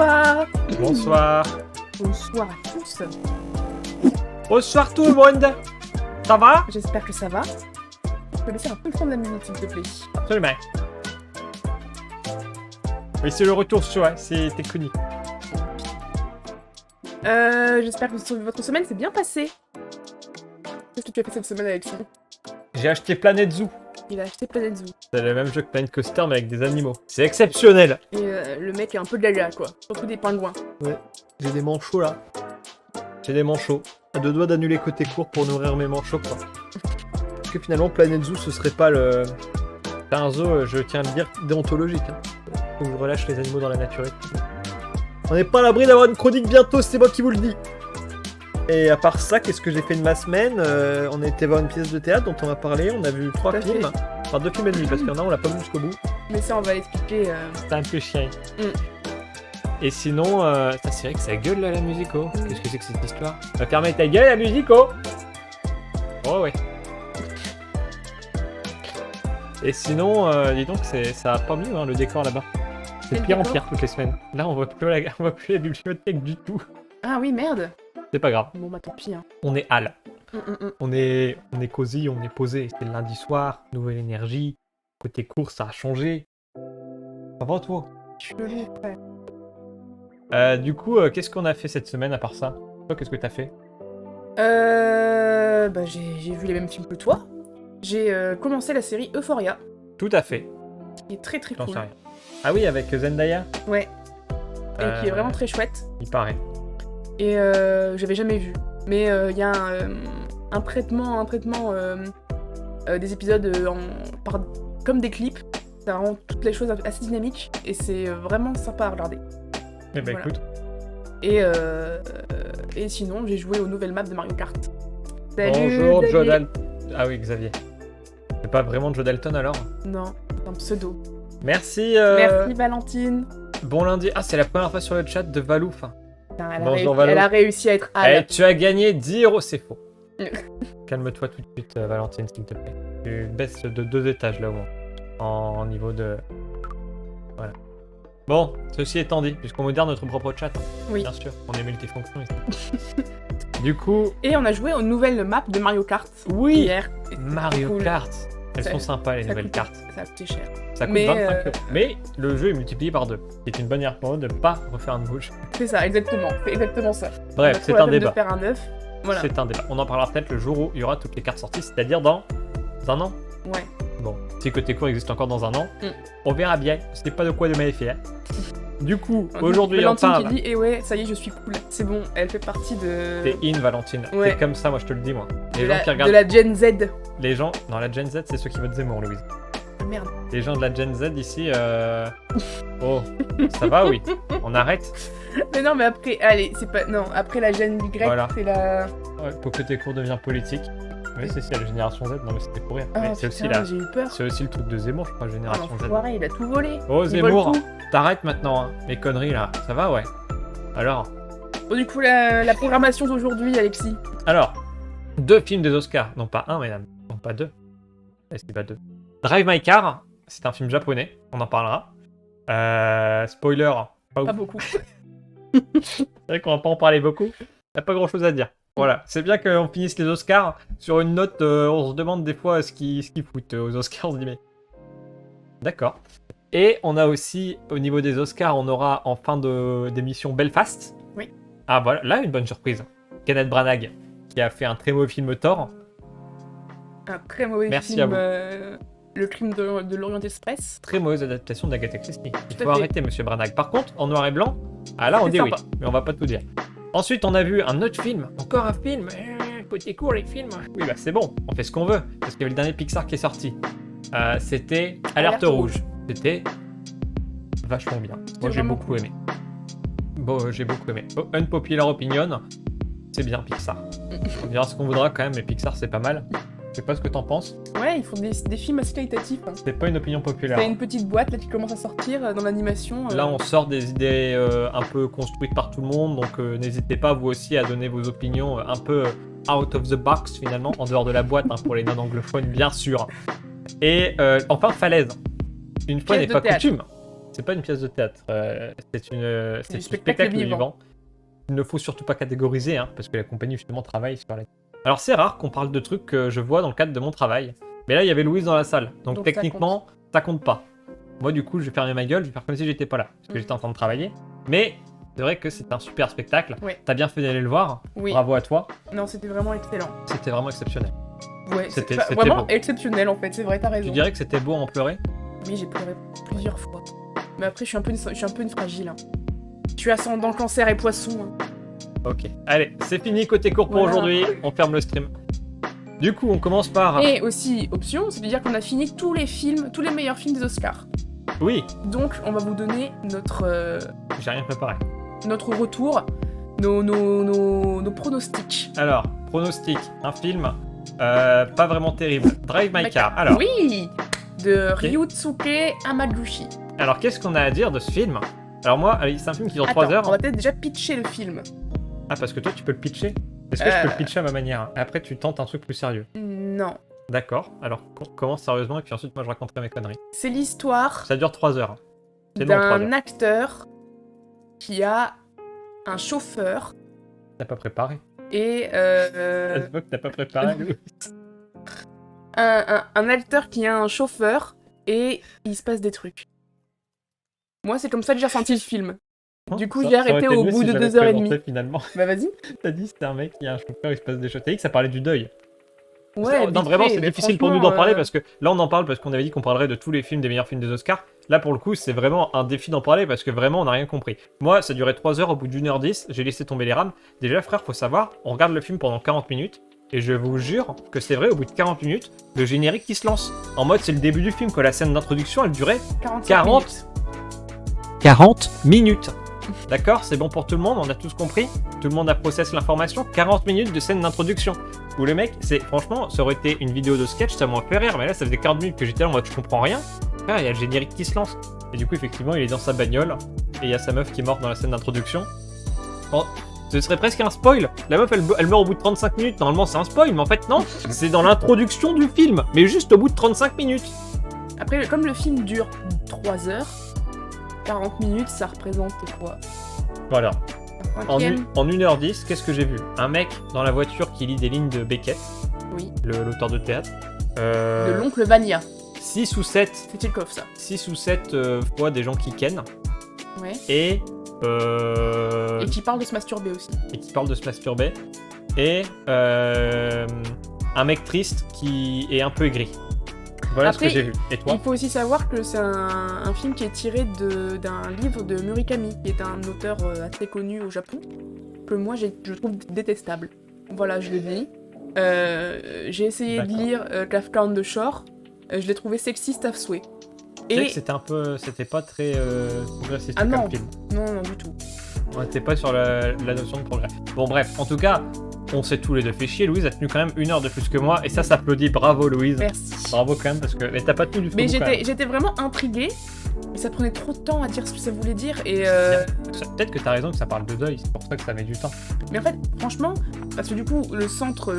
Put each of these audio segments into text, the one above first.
Bonsoir. Bonsoir. Bonsoir à tous. Bonsoir tout le monde. Ça va? J'espère que ça va. Je peux laisser un peu le fond de la musique, s'il te plaît. Absolument. Oui, c'est le retour sur toi, c'est technique. J'espère que votre semaine s'est bien passée. Qu'est-ce que tu as fait cette semaine, Alexis? J'ai acheté Planet Zoo. Il a acheté Planet Zoo. C'est le même jeu que Planet Coaster mais avec des animaux. C'est exceptionnel. Et le mec est un peu de la quoi. Surtout des pingouins. Ouais, j'ai des manchots là. J'ai des manchots. À deux doigts d'annuler côté court pour nourrir mes manchots quoi. Parce que finalement Planet Zoo ce serait pas le... C'est un zoo, je tiens à le dire, déontologique. Hein. Faut que je relâche les animaux dans la nature. On n'est pas à l'abri d'avoir une chronique bientôt, c'est moi qui vous le dis. Et à part ça, qu'est-ce que j'ai fait de ma semaine? On a été voir une pièce de théâtre dont on va parler, on a vu 3 films. Enfin 2 films et demi parce qu'il y en a on l'a pas vu jusqu'au bout. Mais ça on va l'expliquer. C'est un peu chiant. Et sinon, c'est vrai que ça gueule là la musique oh. Qu'est-ce que c'est que cette histoire? Va fermer ta gueule la musique oh. Oh ouais. Et sinon, dis donc, ça a pas mieux hein, le décor là-bas. C'est de pire en pire toutes les semaines. Là on voit plus la bibliothèque du tout. Ah oui, merde. C'est pas grave. Bon bah tant pis hein. On est hal. On est cosy, on est posé. C'est le lundi soir, nouvelle énergie. Côté course, ça a changé. Ça va toi? Chelou, frère. Du coup, qu'est-ce qu'on a fait cette semaine à part ça? Toi, qu'est-ce que t'as fait? Bah j'ai vu les mêmes films que toi. J'ai commencé la série Euphoria. Tout à fait. Qui est très très J'en cool. sais rien. Ah oui, avec Zendaya? Ouais. Et qui est vraiment très chouette. Il paraît. Et j'avais jamais vu. Mais il y a un traitement des épisodes comme des clips. Ça rend toutes les choses assez dynamiques et c'est vraiment sympa à regarder. Eh ben Voilà. écoute. Et sinon, j'ai joué aux nouvelles maps de Mario Kart. Salut, Bonjour Xavier. Jordan. Ah oui, Xavier. C'est pas vraiment Joe Dalton alors? Non, c'est un pseudo. Merci. Merci Valentine. Bon lundi. Ah, c'est la première fois sur le chat de Valou. Enfin, Putain, Bonjour, Valo. elle a réussi à être eh, Al. tu as gagné 10 €. C'est faux. Calme-toi tout de suite, Valentine, s'il te plaît. Tu baisses de 2 étages là haut. En niveau de. Voilà. Bon, ceci étant dit, puisqu'on moderne notre propre chat. Hein, Oui. bien sûr, on est multifonction ici. Du coup, Et on a joué aux nouvelles maps de Mario Kart oui, hier. Et Mario cool. Kart. Elles Ça- sont sympas les ça nouvelles coûte- cartes. Ça a coûté cher. Ça coûte mais, 25 €. Mais le jeu est multiplié par 2. C'est une bonne manière pour eux de ne pas refaire un nouveau jeu. C'est ça, exactement. C'est exactement ça. Bref, On a c'est trop la un peine débat. de faire un neuf. Voilà. C'est un débat. On en parlera peut-être le jour où il y aura toutes les cartes sorties, c'est-à-dire dans un an. Ouais. Bon, si Côté Court existe encore dans un an, on verra bien. C'est pas de quoi de m'effet. Hein. Du coup, aujourd'hui on Valentine parle. qui dit, ouais, ça y est, je suis cool. C'est bon, elle fait partie de... T'es in Valentine. Ouais. T'es comme ça, moi je te le dis moi. Les de gens la, qui regardent. de la Gen Z. Les gens. Non, la Gen Z, c'est ceux qui votent Zemmour, Louise. Ah, merde. Les gens de la Gen Z ici. Oh, ça va, oui. On arrête. Mais non, mais après, allez, c'est pas... Non, après la Gen Y, Voilà. c'est la... Ouais, pour Côté Court devient politique. Oui, c'est la génération Z. Non, mais c'était pour rire. Ah, mais c'est aussi putain, la. j'ai eu peur. C'est aussi le truc de Zemmour, je crois, Ah, génération Z. l'enfoiré, il a tout volé. Oh, Il vole Zemmour, tout. t'arrêtes maintenant, hein. Mes conneries là. Ça va, ouais. Alors, Bon, du coup, la programmation d'aujourd'hui, Alexis. Alors, 2 films des Oscars. Non, pas un, mesdames. Non, pas 2. C'est pas 2. Drive My Car, c'est un film japonais. On en parlera. Spoiler. Pas ouf. Pas beaucoup. C'est vrai qu'on va pas en parler beaucoup. Y a pas grand chose à dire. Voilà. C'est bien qu'on finisse les Oscars sur une note. On se demande des fois ce qu'ils foutent aux Oscars. On se dit, mais. D'accord. Et on a aussi, au niveau des Oscars, on aura en fin d'émission Belfast. Oui. Ah voilà, là une bonne surprise. Kenneth Branagh, qui a fait un très mauvais film Thor. Un très mauvais Merci film. à Le crime de l'Orient Express. Très mauvaise adaptation d'Agatha Christie. Il Tout à faut fait. arrêter, monsieur Branagh. Par contre, en noir et blanc, ah là on C'est dit oui, sympa. mais on va pas tout dire. Ensuite, on a vu un autre film, encore un film. Côté court, les films. Oui, bah c'est bon, on fait ce qu'on veut. Parce qu'il y avait le dernier Pixar qui est sorti. C'était Alerte Alerte Rouge. C'était vachement bien. Moi, j'ai vraiment beaucoup aimé. Bon, j'ai beaucoup aimé. Oh, unpopular opinion, c'est bien Pixar. On dira ce qu'on voudra quand même, mais Pixar c'est pas mal. Je sais pas ce que t'en penses. Ouais, ils font des films assez qualitatifs. Hein. C'est pas une opinion populaire. T'as une petite boîte là qui commence à sortir dans l'animation. Là, on sort des idées un peu construites par tout le monde, donc n'hésitez pas vous aussi à donner vos opinions un peu out of the box finalement, en dehors de la boîte, hein, pour les non-anglophones bien sûr. Et enfin, Falaise. Une fois Pièce n'est de pas théâtre. coutume. c'est pas une pièce de théâtre. C'est un du spectacle vivant. Il ne faut surtout pas catégoriser, hein, parce que la compagnie justement travaille sur la... Alors c'est rare qu'on parle de trucs que je vois dans le cadre de mon travail. Mais là, il y avait Louise dans la salle. Donc techniquement, ça compte pas. Moi, du coup, je vais fermer ma gueule, je vais faire comme si j'étais pas là. Parce que j'étais en train de travailler. Mais c'est vrai que c'est un super spectacle. Ouais. T'as bien fait d'aller le voir. Oui. Bravo à toi. Non, c'était vraiment excellent. C'était vraiment exceptionnel. Ouais, C'était vraiment beau. exceptionnel en fait, c'est vrai, t'as raison. Tu dirais que c'était beau à en pleurer? Oui, j'ai pleuré plusieurs fois. Mais après, je suis un peu une fragile. Hein. Je suis ascendant cancer et poisson. Hein. Ok. Allez, c'est fini côté cours pour aujourd'hui. On ferme le stream. Du coup, on commence par... Et aussi, option, c'est de dire qu'on a fini tous les films, tous les meilleurs films des Oscars. Oui. Donc, on va vous donner notre... J'ai rien préparé. Notre retour, nos pronostics. Alors, pronostic, un film pas vraiment terrible. Drive My Car. Alors, oui, de Ryutsuke Hamaguchi. Alors, qu'est-ce qu'on a à dire de ce film? Alors moi, c'est un film qui dure 3 heures. On va peut-être déjà pitcher le film. Ah, parce que toi, tu peux le pitcher? Est-ce que je peux le pitcher à ma manière? Après, tu tentes un truc plus sérieux. Non. D'accord, alors commence sérieusement et puis ensuite, moi, je raconterai mes conneries. C'est l'histoire... Ça dure 3 heures. D'un acteur qui a un chauffeur. T'as pas préparé? Et Ça se voit que t'as pas préparé, Louis. un acteur qui a un chauffeur et il se passe des trucs. Moi, c'est comme ça que j'ai ressenti le film. Du coup, j'ai arrêté au bout de 2h30. Finalement. Bah vas-y. T'as dit c'est un mec qui a un chauffeur, il se passe des choses. T'as dit que ça parlait du deuil. Ouais, non, vraiment, c'est difficile pour nous d'en parler parce que là, on en parle parce qu'on avait dit qu'on parlerait de tous les films, des meilleurs films des Oscars. Là, pour le coup, c'est vraiment un défi d'en parler parce que vraiment, on n'a rien compris. Moi, ça durait 3 heures, au bout d'1h10, j'ai laissé tomber les rames. Déjà, frère, faut savoir, on regarde le film pendant 40 minutes et je vous jure que c'est vrai, au bout de 40 minutes, le générique qui se lance. En mode, c'est le début du film, que la scène d'introduction, elle durait 40 minutes. D'accord, c'est bon pour tout le monde, on a tous compris. Tout le monde a processé l'information. 40 minutes de scène d'introduction. Où le mec, franchement, ça aurait été une vidéo de sketch, ça m'aurait fait rire. Mais là, ça faisait 40 minutes que j'étais là en mode je comprends rien. Frère, il y a le générique qui se lance. Et du coup, effectivement, il est dans sa bagnole. Et il y a sa meuf qui est morte dans la scène d'introduction. Bon, ce serait presque un spoil. La meuf, elle meurt au bout de 35 minutes. Normalement, c'est un spoil, mais en fait, non. C'est dans l'introduction du film. Mais juste au bout de 35 minutes. Après, comme le film dure 3 heures, 40 minutes, ça représente quoi? Voilà. En 1h10, qu'est-ce que j'ai vu? Un mec dans la voiture qui lit des lignes de Beckett, oui, l'auteur de théâtre. De l'oncle Vania. 6 ou 7. C'est Tchekhov, ça. 6 ou 7 fois des gens qui kennent. Ouais. Et qui parlent de se masturber aussi. Et qui parlent de se masturber. Et un mec triste qui est un peu aigri. Voilà. Après, ce que j'ai vu. Et toi? Il faut aussi savoir que c'est un film qui est tiré d'un livre de Murakami, qui est un auteur assez connu au Japon, que moi je trouve détestable. Voilà, je le dis. J'ai essayé de lire Kafka on the Shore, je l'ai trouvé sexiste à souhait. Et c'était pas très progressiste comme film. Non, du tout. On n'était pas sur la notion de progrès. Bon bref, en tout cas, on s'est tous les deux fait chier. Louise a tenu quand même 1 heure de plus que moi, et ça s'applaudit. Bravo Louise. Merci. Bravo quand même, parce que mais t'as pas tenu du tout. Mais j'étais vraiment intriguée, mais ça prenait trop de temps à dire ce que ça voulait dire, et peut-être que t'as raison que ça parle de deuil, c'est pour ça que ça met du temps. Mais en fait, franchement, parce que du coup, le centre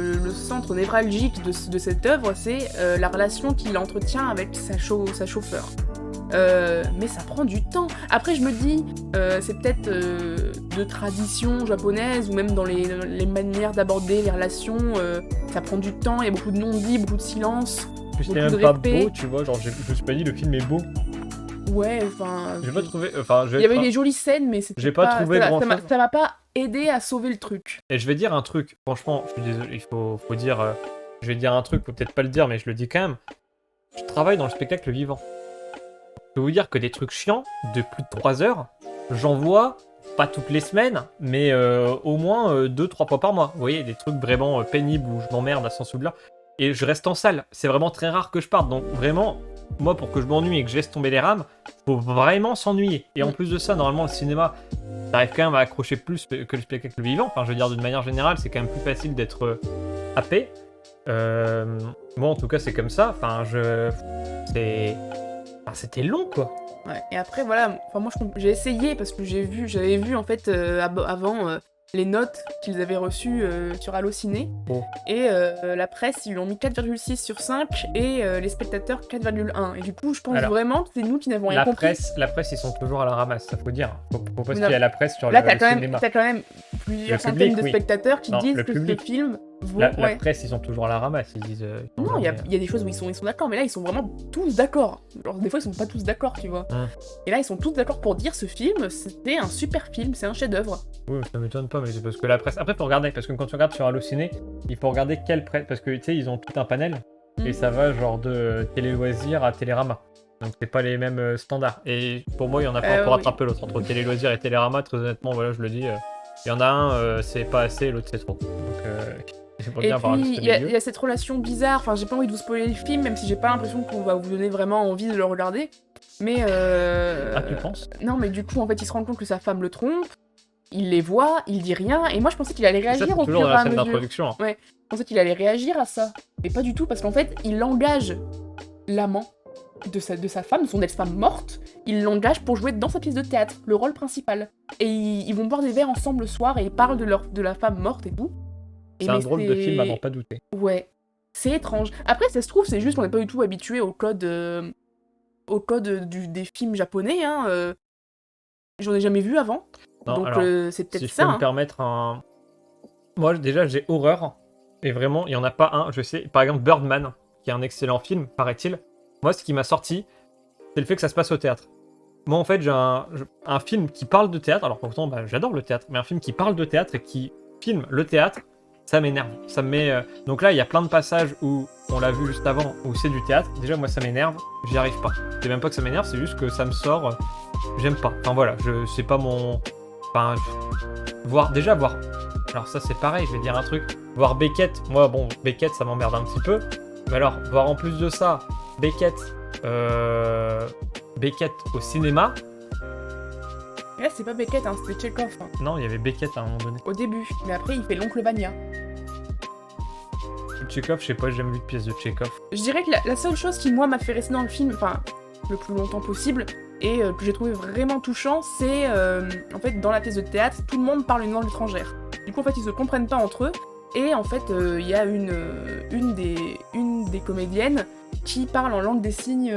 névralgique de cette œuvre, c'est la relation qu'il entretient avec sa chauffeur. Mais ça prend du temps. Après, je me dis, c'est peut-être de tradition japonaise, ou même dans les manières d'aborder les relations, ça prend du temps, il y a beaucoup de non-dits, beaucoup de silence, beaucoup de respect. Pas beau, tu vois, genre je me suis pas dit le film est beau. Ouais, enfin... J'ai pas trouvé... il y avait des jolies scènes, mais c'était j'ai pas trouvé grand-chose. Ça m'a pas aidé à sauver le truc. Et je vais dire un truc, franchement, je suis désolé, il faut dire... je vais dire un truc, faut peut-être pas le dire, mais je le dis quand même. Je travaille dans le spectacle vivant. Je peux vous dire que des trucs chiants, de plus de 3 heures, j'en vois, pas toutes les semaines, mais au moins 2-3 fois par mois. Vous voyez, des trucs vraiment pénibles où je m'emmerde à ce sens-là. Et je reste en salle. C'est vraiment très rare que je parte. Donc vraiment, moi, pour que je m'ennuie et que je laisse tomber les rames, faut vraiment s'ennuyer. Et en plus de ça, normalement, le cinéma, t'arrives quand même à accrocher plus que le spectacle vivant. Enfin, je veux dire, d'une manière générale, c'est quand même plus facile d'être happé. Moi, en tout cas, c'est comme ça. Enfin, c'était long, quoi. Ouais, et après, voilà, moi j'ai essayé parce que j'avais vu en fait avant les notes qu'ils avaient reçues sur Allociné. Oh. Et la presse, ils lui ont mis 4,6 sur 5 et les spectateurs 4,1. Et du coup, je pense vraiment que c'est nous qui n'avons rien compris. La presse, ils sont toujours à la ramasse, ça faut dire. Faut pas se Non. fier à la presse sur Là, le cinéma. t'as quand même plusieurs Le centaines public, de spectateurs qui Non, disent le que public. ce film vaut... La ouais. presse, ils sont toujours à la ramasse. Ils disent. Non, il y a des choses où ils sont d'accord, mais là, ils sont vraiment tous d'accord. Genre, des fois, ils sont pas tous d'accord, tu vois. Et là, ils sont tous d'accord pour dire ce film, c'était un super film, c'est un chef-d'œuvre. Oui, ça m'étonne pas, mais c'est parce que la presse. Après, faut regarder, parce que quand tu regardes sur Allociné, il faut regarder quelle presse. Parce que tu sais, ils ont tout un panel, et ça va genre de Télé Loisirs à Télérama. Donc, c'est pas les mêmes standards. Et pour moi, il y en a pas un pour rattraper l'autre. Entre Télé Loisirs et Télérama, très honnêtement, voilà, je le dis. Il y en a un, c'est pas assez, et l'autre, c'est trop. Donc, c'est pas et bien avoir un puis, juste il y milieu. a cette relation bizarre, enfin, j'ai pas envie de vous spoiler le film, même si j'ai pas l'impression qu'on va vous donner vraiment envie de le regarder. Mais Ah, tu penses? non, mais du coup, en fait, il se rend compte que sa femme le trompe, il les voit, il dit rien, et moi, je pensais qu'il allait Ça, c'est réagir au toujours fur dans et la à scène mesure. d'introduction. Hein. Ouais, je pensais qu'il allait réagir à ça. Mais pas du tout, parce qu'en fait, il engage l'amant de sa femme, son ex-femme morte, il l'engage pour jouer dans sa pièce de théâtre, le rôle principal. Et ils vont boire des verres ensemble le soir, et ils parlent de la femme morte et tout. C'est un drôle de film à n'en pas douter. Ouais, c'est étrange. Après, ça se trouve, c'est juste qu'on n'est pas du tout habitué au code des films japonais, hein. J'en ai jamais vu avant. Non, donc alors, c'est peut-être si je ça. peux me permettre un... Moi, déjà, j'ai horreur. Et vraiment, il n'y en a pas un, je sais. Par exemple, Birdman, qui est un excellent film, paraît-il. Moi, ce qui m'a sorti, c'est le fait que ça se passe au théâtre. Moi, en fait, j'ai un film qui parle de théâtre. Alors, pourtant, j'adore le théâtre. Mais un film qui parle de théâtre et qui filme le théâtre, ça m'énerve. Ça me met... Donc là, il y a plein de passages où, on l'a vu juste avant, où c'est du théâtre. Déjà, moi, ça m'énerve. J'y arrive pas. C'est même pas que ça m'énerve, c'est juste que ça me sort... J'aime pas. Enfin, voilà. C'est pas mon... Enfin... voir... Alors ça, c'est pareil, je vais dire un truc. Voir Beckett... Moi, bon, Beckett, ça m'emmerde un petit peu. Mais alors, voir en plus de ça, Beckett au cinéma... Là, c'est pas Beckett, hein, c'était Tchekhov. Hein. Non, il y avait Beckett à un moment donné. Au début, mais après, il fait l'oncle Vania. Tchekhov, je sais pas, j'ai jamais vu de pièce de Tchekhov. Je dirais que la seule chose qui, moi, m'a fait rester dans le film, enfin, le plus longtemps possible, et que j'ai trouvé vraiment touchant, c'est, en fait, dans la pièce de théâtre, tout le monde parle une langue étrangère. Du coup, en fait, ils se comprennent pas entre eux, et en fait, il y a une des comédiennes qui parle en langue des signes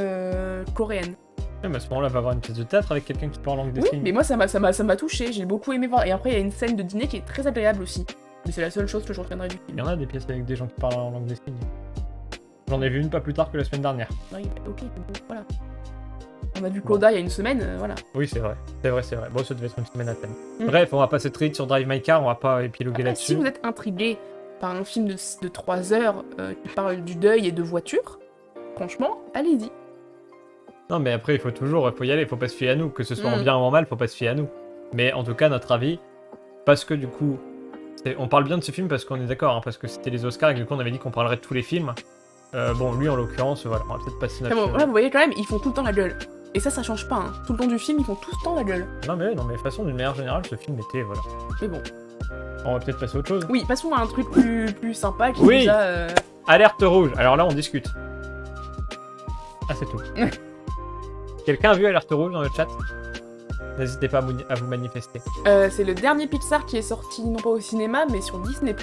coréenne. Ouais, mais à ce moment-là, va avoir une pièce de théâtre avec quelqu'un qui parle en langue des Oui, signes. mais moi, ça m'a touché, j'ai beaucoup aimé voir. Et après, il y a une scène de dîner qui est très agréable aussi. Mais c'est la seule chose que je retiendrai du film. Il y en a des pièces avec des gens qui parlent en langue des signes. J'en ai vu une pas plus tard que la semaine dernière. Oui, ok, bon, voilà. On a vu Coda il y a une semaine, voilà. Oui, c'est vrai. C'est vrai. Bon, ça devait être une semaine à thème. Bref, on va passer très vite sur Drive My Car, on va pas épiloguer là-dessus. Si vous êtes intrigué par un film de 3 heures qui parle du deuil et de voiture, franchement, allez-y. Non, mais après, il faut y aller, il faut pas se fier à nous. Que ce soit en bien ou en mal, faut pas se fier à nous. Mais en tout cas, notre avis, parce que du coup, on parle bien de ce film parce qu'on est d'accord, hein, parce que c'était les Oscars et que du coup, on avait dit qu'on parlerait de tous les films. Bon, lui, en l'occurrence, voilà, on va peut-être passer notre... Bon, là, vous voyez quand même, ils font tout le temps la gueule. Et ça change pas, hein. Tout le long du film, ils font tout le temps la gueule. Non, mais de toute façon, d'une manière générale, ce film était, voilà. Mais bon. On va peut-être passer à autre chose. Oui, passons à un truc plus sympa qui Oui. nous a... Alerte rouge. Alors là, on discute. Ah, c'est tout. Quelqu'un a vu Alerte rouge dans le chat? N'hésitez pas à vous manifester. C'est le dernier Pixar qui est sorti, non pas au cinéma, mais sur Disney+.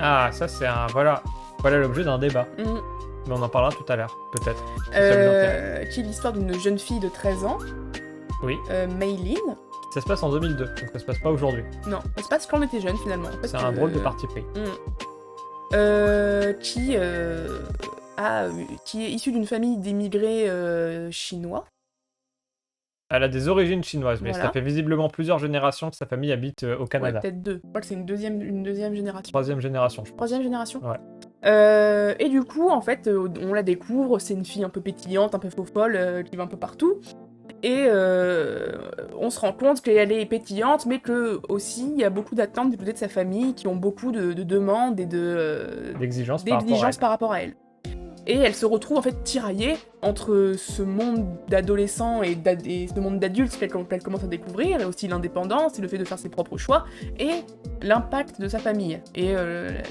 Ah, ça c'est un... Voilà l'objet d'un débat. Mais on en parlera tout à l'heure, peut-être. Si ça vous intéresse. Qui est l'histoire d'une jeune fille de 13 ans. Oui. Maylin. Ça se passe en 2002, donc ça se passe pas aujourd'hui. Non, ça se passe quand on était jeune finalement. En fait, C'est un drôle de parti pris. Qui est issue d'une famille d'émigrés chinois. Elle a des origines chinoises, mais Voilà. ça fait visiblement plusieurs générations que sa famille habite au Canada. Ouais, peut-être 2. Je crois que c'est une deuxième génération. Troisième génération, je pense. 3e génération. Ouais. Et du coup, en fait, on la découvre, c'est une fille un peu pétillante, un peu faux-folle, qui va un peu partout. Et on se rend compte qu'elle est pétillante, mais que aussi il y a beaucoup d'attentes du côté de sa famille, qui ont beaucoup de demandes et d'exigences par rapport à elle. Et elle se retrouve en fait tiraillée entre ce monde d'adolescents et ce monde d'adultes qu'elle commence à découvrir, et aussi l'indépendance et le fait de faire ses propres choix, et l'impact de sa famille, et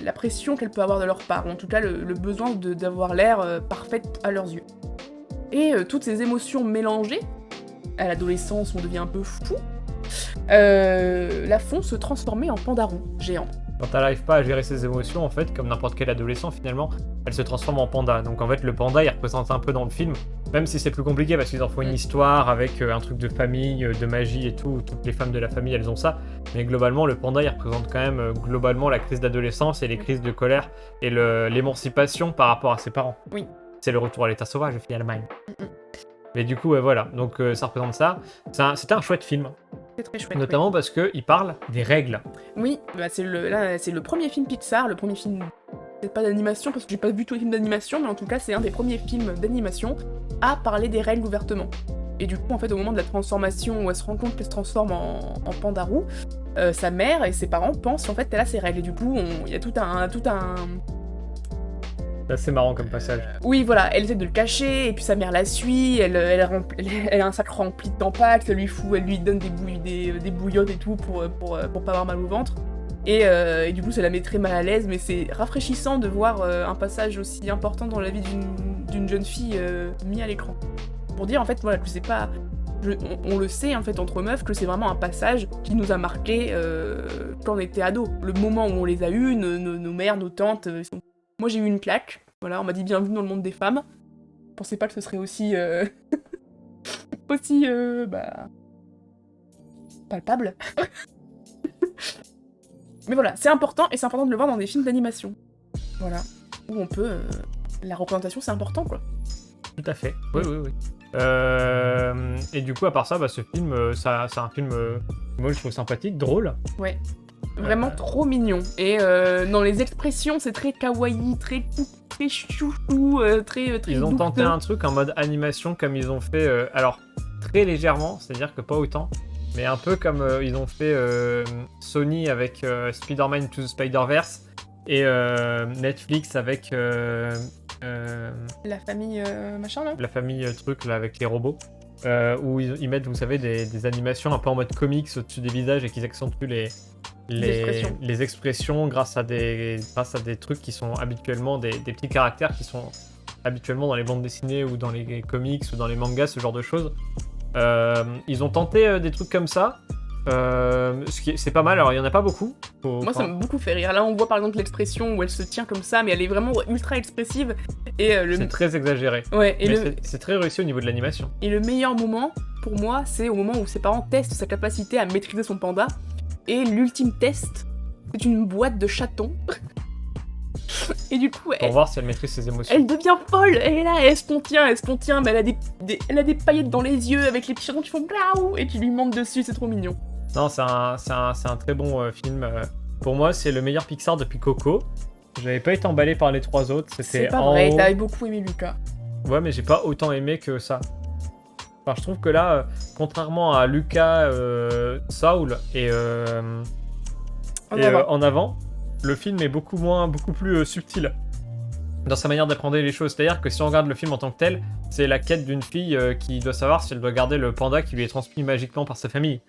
la pression qu'elle peut avoir de leur part, ou en tout cas le besoin d'avoir l'air parfaite à leurs yeux. Et toutes ces émotions mélangées, à l'adolescence on devient un peu fou, la font se transformer en pandarou géant. Quand elle n'arrive pas à gérer ses émotions, en fait, comme n'importe quel adolescent finalement, elle se transforme en panda. Donc en fait, le panda, il représente un peu dans le film, même si c'est plus compliqué parce qu'ils en font une histoire avec un truc de famille, de magie et tout. Où toutes les femmes de la famille, elles ont ça. Mais globalement, le panda, il représente quand même globalement la crise d'adolescence et les crises de colère et l'émancipation par rapport à ses parents. Oui. C'est le retour à l'état sauvage, finalement. Mais du coup, voilà. Donc ça représente ça. C'était un chouette film. C'est très chouette. Notamment parce qu'il parle des règles. Oui, bah c'est le premier film Pixar, le premier film, peut-être pas d'animation parce que j'ai pas vu tous les films d'animation, mais en tout cas c'est un des premiers films d'animation à parler des règles ouvertement. Et du coup en fait au moment de la transformation où elle se rend compte qu'elle se transforme en pandarou, sa mère et ses parents pensent en fait qu'elle a ses règles et du coup il y a tout un C'est assez marrant comme passage. Oui, voilà, elle essaie de le cacher, et puis sa mère la suit, elle a un sac rempli de tampax, elle lui donne des bouillottes et tout pour pas avoir mal au ventre. Et du coup, ça la met très mal à l'aise, mais c'est rafraîchissant de voir un passage aussi important dans la vie d'une jeune fille mis à l'écran. Pour dire, en fait, voilà, que c'est pas... on le sait, en fait, entre meufs, que c'est vraiment un passage qui nous a marqué quand on était ados. Le moment où on les a eus, nos mères, nos tantes... Moi, j'ai eu une claque. Voilà, on m'a dit bienvenue dans le monde des femmes. Je pensais pas que ce serait aussi... palpable. Mais voilà, c'est important, et c'est important de le voir dans des films d'animation. Voilà. Où on peut... La représentation, c'est important, quoi. Tout à fait. Oui. Et du coup, à part ça, ce film, c'est un film, moi, je trouve sympathique, drôle. Ouais. Vraiment trop mignon. Et dans les expressions, c'est très kawaii, très chouchou, très Ils ont tenté un truc en mode animation comme ils ont fait, alors très légèrement, c'est-à-dire que pas autant, mais un peu comme ils ont fait Sony avec Spider-Man to the Spider-Verse et Netflix avec la famille machin là. La famille truc là avec les robots. Où ils mettent, vous savez, des animations un peu en mode comics au-dessus des visages et qu'ils accentuent les expressions grâce à des trucs qui sont habituellement des petits caractères qui sont habituellement dans les bandes dessinées ou dans les comics ou dans les mangas, ce genre de choses. Ils ont tenté des trucs comme ça. C'est pas mal, alors il y en a pas beaucoup. Moi ça m'a beaucoup fait rire. Là on voit par exemple l'expression où elle se tient comme ça, mais elle est vraiment ultra expressive. Et c'est très exagéré. Ouais, c'est très réussi au niveau de l'animation. Et le meilleur moment pour moi, c'est au moment où ses parents testent sa capacité à maîtriser son panda. Et l'ultime test, c'est une boîte de chatons. Et du coup, pour voir si elle maîtrise ses émotions. Elle devient folle. Et là, elle se contient, mais elle a des paillettes dans les yeux avec les petits chatons qui font blaou et qui lui montent dessus, c'est trop mignon. Non, c'est un très bon film. Pour moi, c'est le meilleur Pixar depuis Coco. J'avais pas été emballé par les trois autres. C'est pas vrai, t'avais beaucoup aimé Luca. Ouais, mais j'ai pas autant aimé que ça. Enfin, je trouve que là, contrairement à Luca, Saul et En avant, le film est beaucoup plus subtil dans sa manière d'apprendre les choses. C'est-à-dire que si on regarde le film en tant que tel, c'est la quête d'une fille qui doit savoir si elle doit garder le panda qui lui est transmis magiquement par sa famille.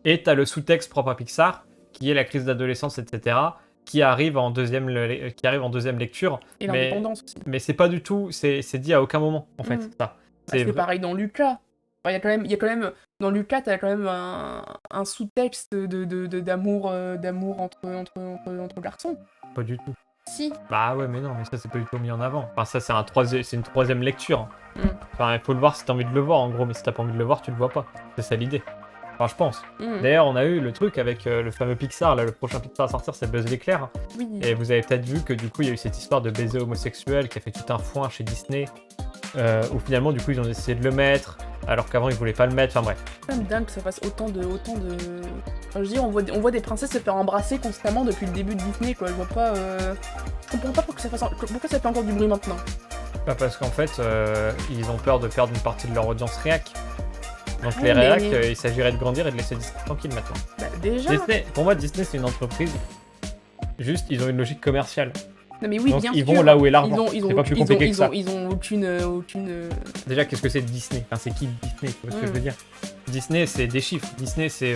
Et t'as le sous-texte propre à Pixar, qui est la crise d'adolescence, etc., qui arrive en deuxième lecture. Et l'indépendance aussi. Mais c'est pas du tout, c'est dit à aucun moment, en fait. Ça. C'est pareil dans Luca. Il y a quand même dans Luca, t'as quand même un sous-texte d'amour entre garçons. Pas du tout. Si. Bah ouais, mais non, mais ça c'est pas du tout mis en avant. Enfin, ça c'est une troisième lecture. Enfin, il faut le voir si t'as envie de le voir en gros, mais si t'as pas envie de le voir, tu le vois pas. C'est ça l'idée. Enfin, je pense. D'ailleurs, on a eu le truc avec le fameux Pixar, là, le prochain Pixar à sortir, c'est Buzz l'éclair. Oui. Et vous avez peut-être vu que du coup, il y a eu cette histoire de baiser homosexuel qui a fait tout un foin chez Disney, où finalement, du coup, ils ont essayé de le mettre, alors qu'avant, ils voulaient pas le mettre. Enfin bref. C'est quand même dingue que ça fasse autant de. Enfin, je veux dire, on voit des princesses se faire embrasser constamment depuis le début de Disney, quoi. Je vois pas. Je comprends pas pourquoi ça fait encore du bruit maintenant. Bah parce qu'en fait, ils ont peur de perdre une partie de leur audience réac. Donc les réacs, il s'agirait de grandir et de laisser Disney tranquille maintenant. Bah déjà. Disney, pour moi, Disney c'est une entreprise. Juste, ils ont une logique commerciale. Non mais oui, donc, bien ils sûr. Vont là où est l'argent. C'est pas plus compliqué que ça. Ils ont aucune. Déjà, qu'est-ce que c'est Disney? Enfin, c'est qui Disney? Tu vois ce que je veux dire? Disney, c'est des chiffres. Disney, c'est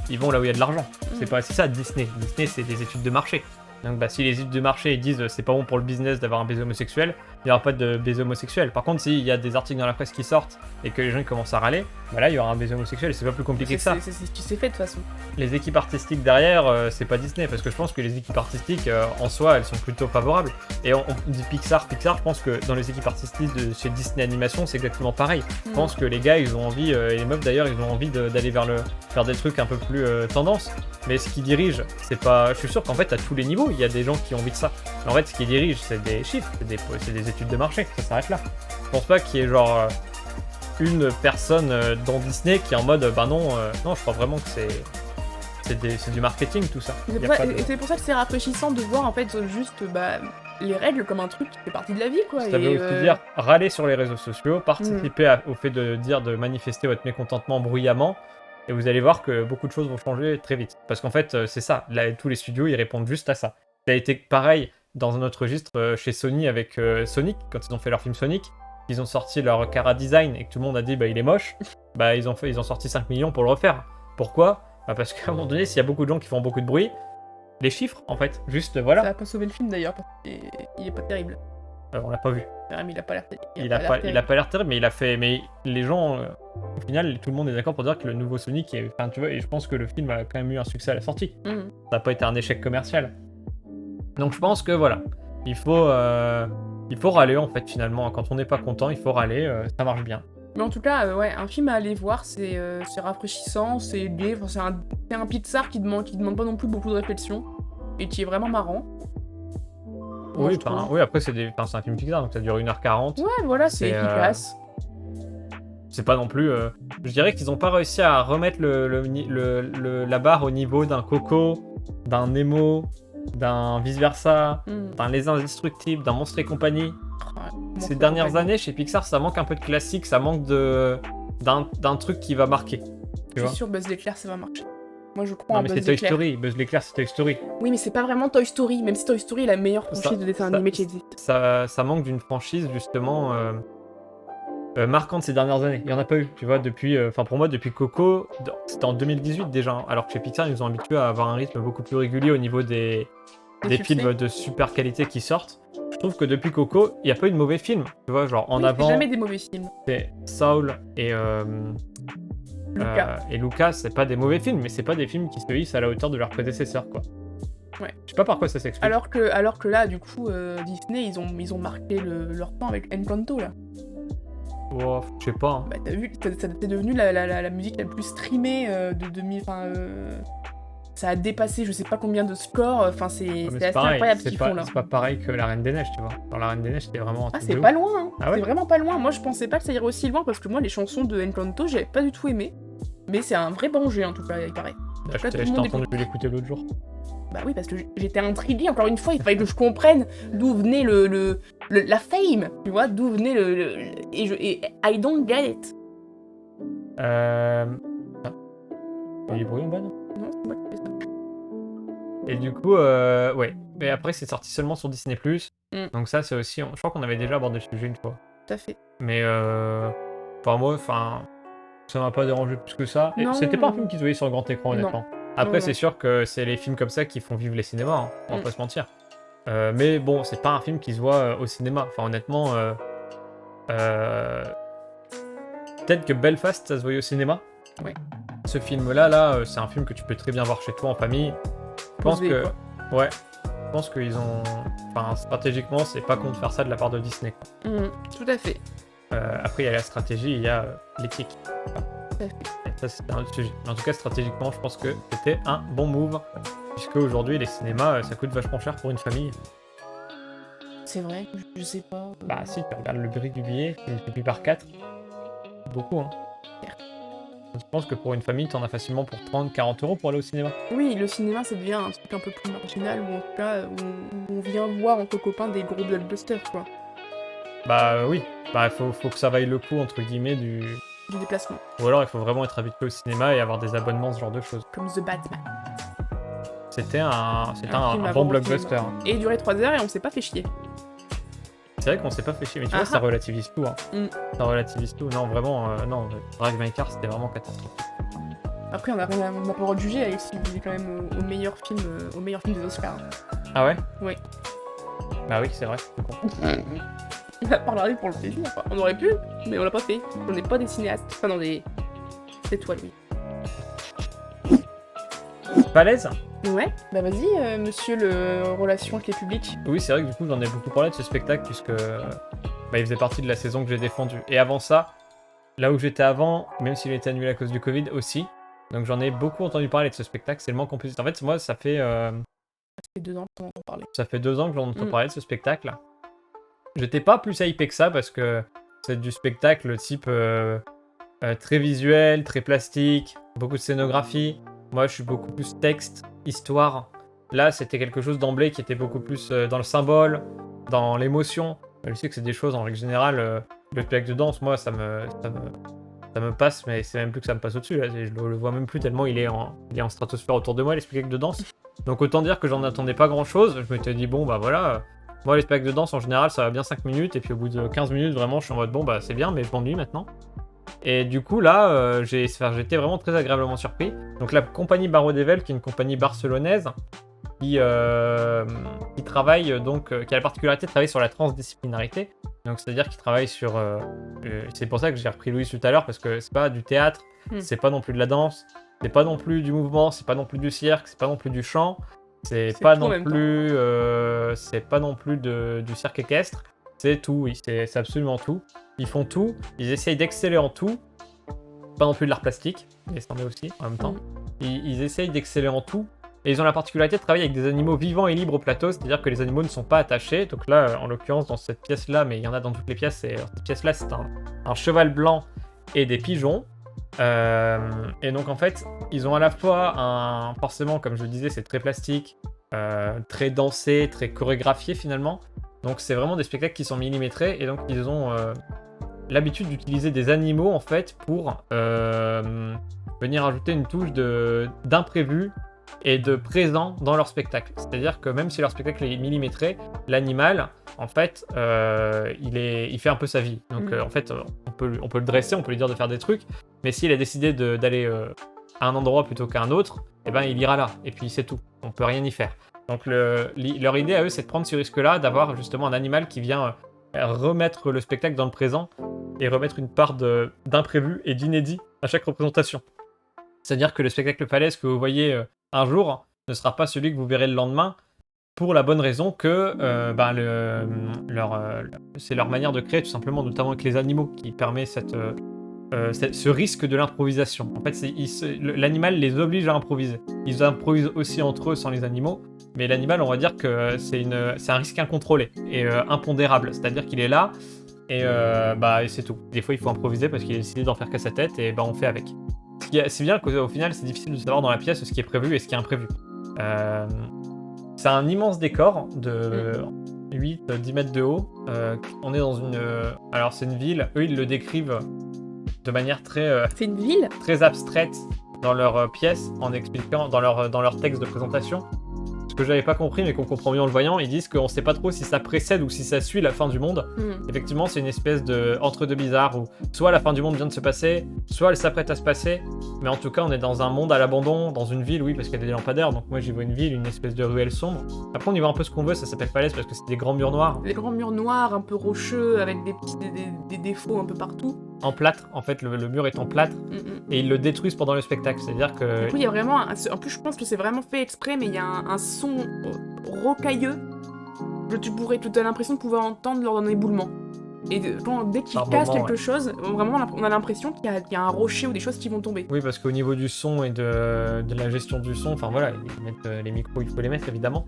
ils vont là où il y a de l'argent. C'est ça Disney. Disney, c'est des études de marché. Donc, si les études de marché ils disent c'est pas bon pour le business d'avoir un baiser homosexuel, il n'y aura pas de baiser homosexuel. Par contre, s'il y a des articles dans la presse qui sortent et que les gens ils commencent à râler, bah là il y aura un baiser homosexuel et c'est pas plus compliqué que ça. Tu sais fait de toute façon. Les équipes artistiques derrière, c'est pas Disney, parce que je pense que les équipes artistiques en soi elles sont plutôt favorables. Et on dit Pixar, je pense que dans les équipes artistiques de chez Disney Animation c'est exactement pareil. Je pense que les gars ils ont envie, et les meufs d'ailleurs ils ont envie d'aller vers des trucs un peu plus tendance. Mais ce qui dirige, c'est pas. Je suis sûr qu'en fait à tous les niveaux il y a des gens qui ont envie de ça. Mais en fait ce qui dirige c'est des chiffres, c'est des études de marché, ça s'arrête là. Je pense pas qu'il y ait genre une personne dans Disney qui est en mode non, je crois vraiment que c'est du marketing tout ça. C'est pour ça que c'est rafraîchissant de voir en fait juste les règles comme un truc qui fait partie de la vie quoi. Ça veut aussi dire râler sur les réseaux sociaux, participer au fait de manifester votre mécontentement bruyamment, et vous allez voir que beaucoup de choses vont changer très vite. Parce qu'en fait c'est ça, là, tous les studios ils répondent juste à ça. Ça a été pareil dans un autre registre chez Sony avec Sonic, quand ils ont fait leur film Sonic. Ils ont sorti leur Cara Design et que tout le monde a dit il est moche, ils ont sorti 5 millions pour le refaire. Pourquoi ? Parce qu'à un moment donné, s'il y a beaucoup de gens qui font beaucoup de bruit, les chiffres en fait, juste voilà. Ça a pas sauvé le film d'ailleurs parce qu'il est pas terrible. On l'a pas vu. Mais il a pas l'air Il a pas l'air terrible, mais les gens, au final, tout le monde est d'accord pour dire que le nouveau Sonic tu vois, et je pense que le film a quand même eu un succès à la sortie. Ça n'a pas été un échec commercial. Donc je pense que voilà, il faut râler en fait finalement. Quand on n'est pas content, il faut râler, ça marche bien. Mais en tout cas, un film à aller voir, c'est rafraîchissant, c'est gai, c'est un Pixar qui demande pas non plus beaucoup de réflexion et qui est vraiment marrant. Oui, après c'est un film Pixar, donc ça dure 1h40. Ouais, voilà, c'est efficace. C'est pas non plus... je dirais qu'ils n'ont pas réussi à remettre la barre au niveau d'un Coco, d'un Nemo, d'un vice-versa, d'un Les Indestructibles, d'un Monstres et compagnie. Ces dernières années, chez Pixar, ça manque un peu de classique, ça manque d'un truc qui va marquer. Je suis sûr Buzz l'éclair, ça va marcher. Moi, je crois en Buzz l'éclair. Mais c'est Toy Story. Buzz l'éclair, c'est Toy Story. Oui, mais c'est pas vraiment Toy Story, même si Toy Story est la meilleure franchise de dessin animé qui existe. Ça manque d'une franchise, justement, marquante ces dernières années. Il y en a pas eu, tu vois, pour moi, depuis Coco, c'était en 2018 déjà, hein, alors que chez Pixar, ils nous ont habitués à avoir un rythme beaucoup plus régulier au niveau des films de super qualité qui sortent. Je trouve que depuis Coco, il n'y a pas eu de mauvais films. Tu vois, genre en avant. Jamais des mauvais films. C'est Soul et Luca, c'est pas des mauvais films, mais c'est pas des films qui se hissent à la hauteur de leurs prédécesseurs, quoi. Ouais. Je sais pas par quoi ça s'explique. Alors que là, du coup, Disney, ils ont marqué leur temps avec Encanto, là. Oh, je sais pas. Hein. T'as vu, c'est devenu la musique la plus streamée de 2000. Ça a dépassé je sais pas combien de scores, c'est assez incroyable ce qu'ils font là. C'est pas pareil que La Reine des Neiges, tu vois. Dans La Reine des Neiges, c'était vraiment un truc c'est de pas ouf. loin, hein. Ah ouais, c'est vraiment pas loin. Moi je pensais pas que ça irait aussi loin parce que moi les chansons de Encanto j'avais pas du tout aimé. Mais c'est un vrai bon jeu en tout cas, il paraît. Je t'ai entendu l'écouter l'autre jour. Bah oui, parce que j'étais intriguée, encore une fois, il fallait que je comprenne d'où venait la fame, tu vois, d'où venait et I don't get it. Il y a du bruit en bas, non ? Non, c'est moi qui fais ça. Et du coup, ouais. Mais après, c'est sorti seulement sur Disney+. Donc ça, c'est aussi... Je crois qu'on avait déjà abordé le sujet une fois. Tout à fait. Mais, moi, ça m'a pas dérangé plus que ça. Et c'était pas un film qui se voyait sur le grand écran, honnêtement. Après, c'est sûr que c'est les films comme ça qui font vivre les cinémas, hein, on va pas se mentir. Mais bon, c'est pas un film qui se voit au cinéma. Enfin, honnêtement, peut-être que Belfast, ça se voyait au cinéma. Ouais. Ce film-là, c'est un film que tu peux très bien voir chez toi en famille. Je pense que... Ouais. Je pense qu'ils ont... stratégiquement, c'est pas con de faire ça de la part de Disney. Tout à fait. Après, il y a la stratégie, il y a l'éthique. Tout à fait. Ça, c'est un autre sujet. Mais en tout cas, stratégiquement, je pense que c'était un bon move. Puisque aujourd'hui, les cinémas, ça coûte vachement cher pour une famille. C'est vrai, je sais pas. Bah si, tu regardes le prix du billet, tu multiplies par 4. C'est beaucoup, hein. Je pense que pour une famille, t'en as facilement pour 30-40 € pour aller au cinéma. Oui, le cinéma, ça devient un truc un peu plus marginal, ou en tout cas, où on vient voir entre copains des gros blockbusters, quoi. Bah oui, faut que ça vaille le coup, entre guillemets, du déplacement. Ou alors il faut vraiment être habitué au cinéma et avoir des abonnements, ce genre de choses. Comme The Batman. C'était un bon blockbuster. Et il durait 3 heures et on s'est pas fait chier. C'est vrai qu'on s'est pas fait chier, mais tu vois, ça relativise tout. Hein. Ça relativise tout. Non, vraiment, non, Drive My Car, c'était vraiment catastrophique. Après, on n'a pas le droit de juger, Alexis, il est quand même au meilleur film des Oscars. Ah ouais ? Oui. Bah oui, c'est vrai, c'est con. On a pas regardé pour le plaisir. Enfin, on aurait pu, mais on l'a pas fait. On n'est pas des cinéastes. Enfin, non, des. C'est toi, lui. Falaise. Ouais. Bah vas-y, monsieur le relation avec les publics. Oui, c'est vrai que du coup, j'en ai beaucoup parlé de ce spectacle, puisque il faisait partie de la saison que j'ai défendue. Et avant ça, là où j'étais avant, même s'il était annulé à cause du Covid aussi, donc j'en ai beaucoup entendu parler de ce spectacle, c'est le moins qu'on puisse dire. En fait, moi, ça fait 2 ans qu'on en entend parler. ça fait 2 ans que j'en entends parler de ce spectacle. J'étais pas plus hypé que ça, parce que c'est du spectacle type très visuel, très plastique, beaucoup de scénographie. Moi, je suis beaucoup plus texte, histoire. Là, c'était quelque chose d'emblée qui était beaucoup plus dans le symbole, dans l'émotion. Je sais que c'est des choses, en règle générale, le spectacle de danse, moi, ça me passe, mais c'est même plus que ça me passe au-dessus. Là. Je le vois même plus tellement il est en stratosphère autour de moi, les spectacles de danse. Donc autant dire que j'en attendais pas grand-chose. Je m'étais dit, bon, bah voilà, moi, les spectacles de danse, en général, ça va bien 5 minutes, et puis au bout de 15 minutes, vraiment, je suis en mode, bon, bah c'est bien, mais je m'ennuie maintenant. Et du coup, là, j'étais vraiment très agréablement surpris. Donc la compagnie Barreau d'Evel, qui est une compagnie barcelonaise, qui travaille donc, qui a la particularité de travailler sur la transdisciplinarité. Donc c'est-à-dire qu'il travaille sur... c'est pour ça que j'ai repris Louis tout à l'heure, parce que c'est pas du théâtre, c'est pas non plus de la danse, c'est pas non plus du mouvement, c'est pas non plus du cirque, c'est pas non plus du chant, c'est pas non plus du cirque équestre, c'est tout, oui, c'est absolument tout. Ils font tout, ils essayent d'exceller en tout, pas non plus de l'art plastique, mais c'en est aussi en même temps. Ils essayent d'exceller en tout, et ils ont la particularité de travailler avec des animaux vivants et libres au plateau, c'est-à-dire que les animaux ne sont pas attachés. Donc là, en l'occurrence, dans cette pièce-là, mais il y en a dans toutes les pièces, cette pièce-là, c'est un cheval blanc et des pigeons. Et donc en fait, ils ont à la fois forcément, comme je le disais, c'est très plastique, très dansé, très chorégraphié finalement. Donc c'est vraiment des spectacles qui sont millimétrés, et donc ils ont l'habitude d'utiliser des animaux en fait pour venir ajouter une touche d'imprévu et de présent dans leur spectacle. C'est-à-dire que même si leur spectacle est millimétré, l'animal, en fait, il fait un peu sa vie. Donc en fait, on peut le dresser, on peut lui dire de faire des trucs, mais s'il a décidé d'aller à un endroit plutôt qu'à un autre, eh ben il ira là, et puis c'est tout. On peut rien y faire. Donc leur idée à eux, c'est de prendre ce risque-là, d'avoir justement un animal qui vient remettre le spectacle dans le présent et remettre une part d'imprévu et d'inédit à chaque représentation. C'est-à-dire que le spectacle Falaise que vous voyez un jour ne sera pas celui que vous verrez le lendemain, pour la bonne raison que c'est leur manière de créer, tout simplement, notamment avec les animaux, qui permet ce risque de l'improvisation. En fait, l'animal les oblige à improviser. Ils improvisent aussi entre eux sans les animaux, mais l'animal, on va dire que c'est un risque incontrôlé et impondérable. C'est-à-dire qu'il est là et c'est tout. Des fois, il faut improviser parce qu'il a décidé d'en faire qu'à sa tête, et on fait avec. C'est bien qu'au final, c'est difficile de savoir dans la pièce ce qui est prévu et ce qui est imprévu. C'est un immense décor de 8-10 mètres de haut. On est dans une... alors, c'est une ville. Eux, ils le décrivent de manière très... c'est une ville très abstraite dans leur pièce, en expliquant dans leur texte de présentation. Ce que j'avais pas compris, mais qu'on comprend mieux en le voyant, ils disent qu'on sait pas trop si ça précède ou si ça suit la fin du monde. Effectivement, c'est une espèce de entre-deux bizarre où soit la fin du monde vient de se passer, soit elle s'apprête à se passer, mais en tout cas, on est dans un monde à l'abandon, dans une ville, oui, parce qu'il y a des lampadaires, donc moi j'y vois une ville, une espèce de ruelle sombre. Après, on y voit un peu ce qu'on veut, ça s'appelle Falaise parce que c'est des grands murs noirs. Des grands murs noirs, un peu rocheux, avec des défauts un peu partout. En plâtre, en fait, le mur est en plâtre, et ils le détruisent pendant le spectacle, c'est-à-dire que... Du coup, il y a vraiment... En plus, je pense que c'est vraiment fait exprès, mais il y a un son rocailleux que tu as l'impression de pouvoir entendre lors d'un éboulement. Et dès qu'ils cassent quelque chose, vraiment, on a l'impression qu'il y a un rocher ou des choses qui vont tomber. Oui, parce qu'au niveau du son et de la gestion du son, enfin voilà, ils mettent les micros, il faut les mettre, évidemment.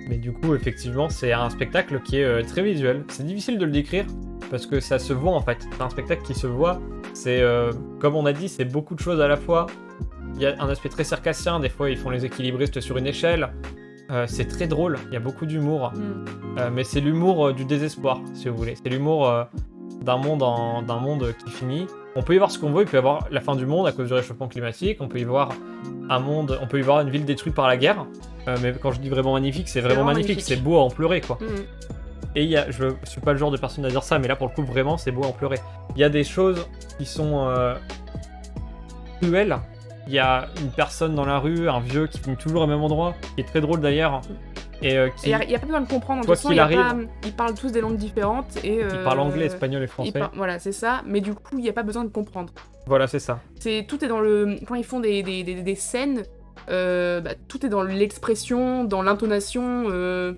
Mais du coup, effectivement, c'est un spectacle qui est très visuel. C'est difficile de le décrire, parce que ça se voit en fait. C'est un spectacle qui se voit. C'est, comme on a dit, c'est beaucoup de choses à la fois. Il y a un aspect très circassien, des fois ils font les équilibristes sur une échelle. C'est très drôle, il y a beaucoup d'humour. Mais c'est l'humour du désespoir, si vous voulez. C'est l'humour d'un monde qui finit. On peut y voir ce qu'on veut, il peut y avoir la fin du monde à cause du réchauffement climatique, on peut y voir une ville détruite par la guerre. Mais quand je dis vraiment magnifique, c'est vraiment magnifique. C'est beau à en pleurer, quoi. Et je suis pas le genre de personne à dire ça, mais là pour le coup vraiment c'est beau à en pleurer. Il y a des choses qui sont cruelles. Il y a une personne dans la rue, un vieux qui finit toujours au même endroit, qui est très drôle d'ailleurs, Et Il n'y a pas besoin de comprendre. Quoi De toute qu'il façon, arrive- ils parlent tous des langues différentes. Et, Ils parlent anglais, espagnol et français. Voilà, c'est ça. Mais du coup, il n'y a pas besoin de comprendre. Voilà, c'est ça. Tout est dans le... Quand ils font des scènes, tout est dans l'expression, dans l'intonation...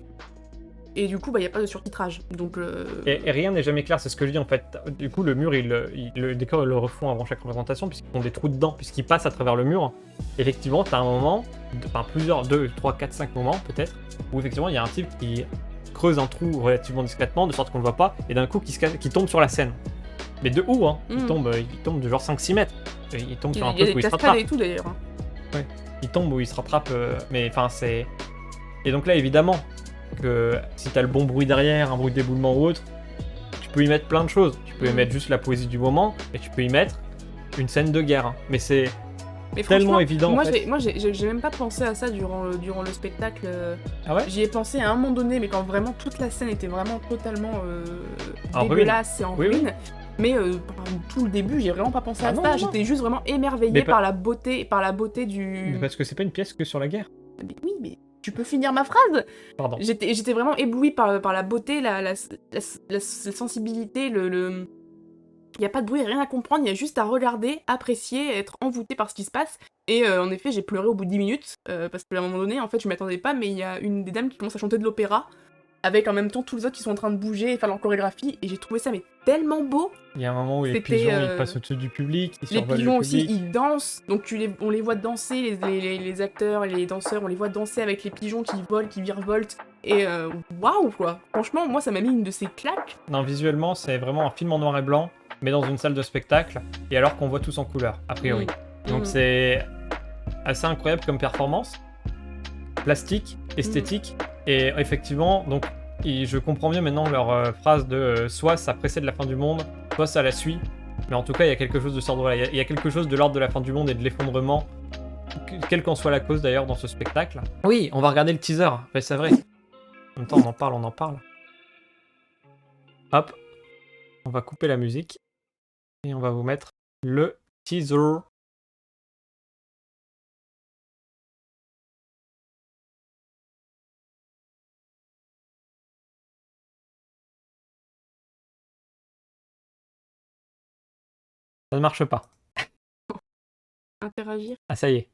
Et du coup, il n'y a pas de surtitrage. Donc, Et rien n'est jamais clair, c'est ce que je dis en fait. Du coup, le mur, le décor, ils le refont avant chaque représentation, puisqu'ils ont des trous dedans, puisqu'ils passent à travers le mur. Effectivement, t'as un moment, plusieurs, 2, 3, 4, 5 moments peut-être, où effectivement, il y a un type qui creuse un trou relativement discrètement, de sorte qu'on le voit pas, et d'un coup, qui tombe sur la scène. Mais de où, hein il tombe de genre 5-6 mètres. Il tombe sur un truc où il se rattrape. Et tout d'ailleurs. Ouais. Il tombe où il se rattrape, mais enfin, c'est... Et donc là, évidemment, que si t'as le bon bruit derrière, un bruit d'éboulement ou autre, tu peux y mettre plein de choses. Tu peux y mettre juste la poésie du moment, et tu peux y mettre une scène de guerre. Mais c'est tellement évident. Moi, en fait. j'ai même pas pensé à ça durant le spectacle. Ah ouais. J'y ai pensé à un moment donné, mais quand vraiment toute la scène était vraiment totalement En dégueulasse et en Oui, ruine. Mais pendant tout le début, j'ai vraiment pas pensé à ça. non. J'étais juste vraiment émerveillée par la beauté du. Mais parce que c'est pas une pièce que sur la guerre. Mais oui, mais tu peux finir ma phrase. Pardon. J'étais vraiment éblouie par la beauté, la sensibilité, Il n'y a pas de bruit, rien à comprendre, il y a juste à regarder, apprécier, être envoûté par ce qui se passe. Et en effet, j'ai pleuré au bout de 10 minutes, parce qu'à un moment donné, en fait, je m'attendais pas, mais il y a une des dames qui commence à chanter de l'opéra, avec en même temps tous les autres qui sont en train de bouger et faire leur chorégraphie, et j'ai trouvé ça mais tellement beau. Il y a un moment où les pigeons ils passent au-dessus du public, ils Les survolent pigeons le aussi, public. ils dansent, donc on les voit danser, les acteurs et les danseurs, on les voit danser avec les pigeons qui volent, qui virevoltent, et waouh quoi. Franchement, moi ça m'a mis une de ces claques. Non, visuellement, c'est vraiment un film en noir et blanc, mais dans une salle de spectacle, et alors qu'on voit tous en couleur, a priori. Donc c'est assez incroyable comme performance, plastique, esthétique, et effectivement, donc je comprends bien maintenant leur phrase de soit ça précède la fin du monde, soit ça la suit, mais en tout cas il y a quelque chose de cet ordre-là, il y a quelque chose de l'ordre de la fin du monde et de l'effondrement, quelle qu'en soit la cause d'ailleurs dans ce spectacle. Oui, on va regarder le teaser, ouais, c'est vrai. En même temps on en parle. Hop, on va couper la musique, et on va vous mettre le teaser. Ça ne marche pas. Interagir. Ah ça y est.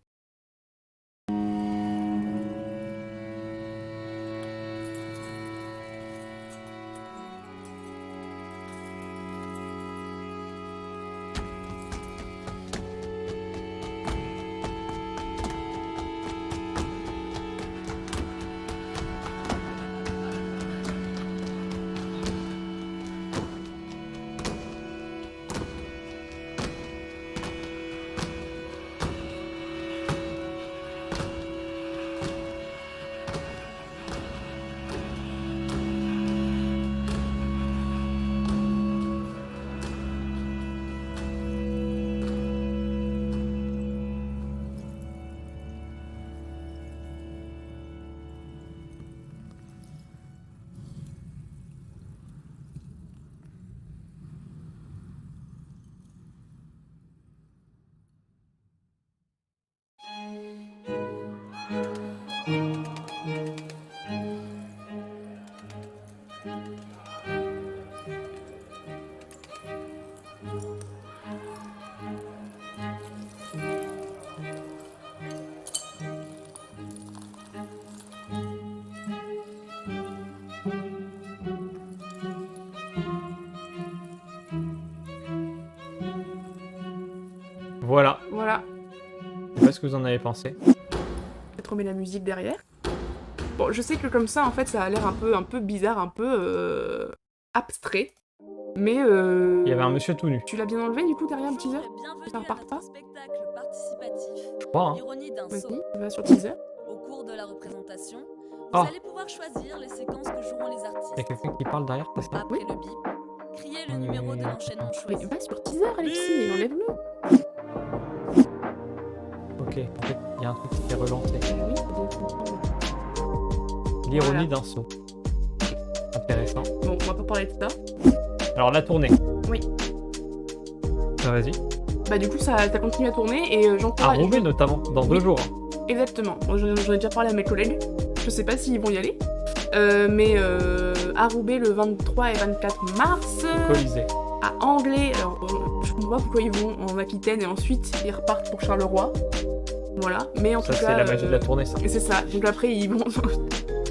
Voilà. Je sais pas ce que vous en avez pensé. Peut-être remettre la musique derrière. Bon, je sais que comme ça, en fait, ça a l'air un peu bizarre, un peu abstrait. Mais Il y avait un monsieur tout nu. Tu l'as bien enlevé du coup derrière le teaser? Ça repart pas? Je crois, hein. Vas-y, va sur teaser. Au cours de la représentation, vous allez pouvoir choisir les séquences que joueront les artistes. Il y a quelqu'un qui parle derrière, c'est ça? Après le bip, criez le numéro de l'enchaînement Mais choisi. va sur teaser, Alexis, enlève-le. Ok, en fait, il y a un truc qui est relancé. Oui, c'est bon. L'ironie d'un saut. Intéressant. Bon, on va pas parler de ça. Alors, la tournée. Oui. Ah, vas-y. Bah du coup, ça continue à tourner et À j'encourage... Roubaix, notamment, dans 2 jours. Exactement. Moi, j'en ai déjà parlé à mes collègues. je sais pas s'ils vont y aller. Mais à Roubaix le 23 et 24 mars. Colisée. À Anglet, alors je comprends pas pourquoi ils vont en Aquitaine et ensuite ils repartent pour Charleroi. Voilà, mais en Ça, tout c'est cas. la magie de la tournée, ça. C'est ça, donc après ils vont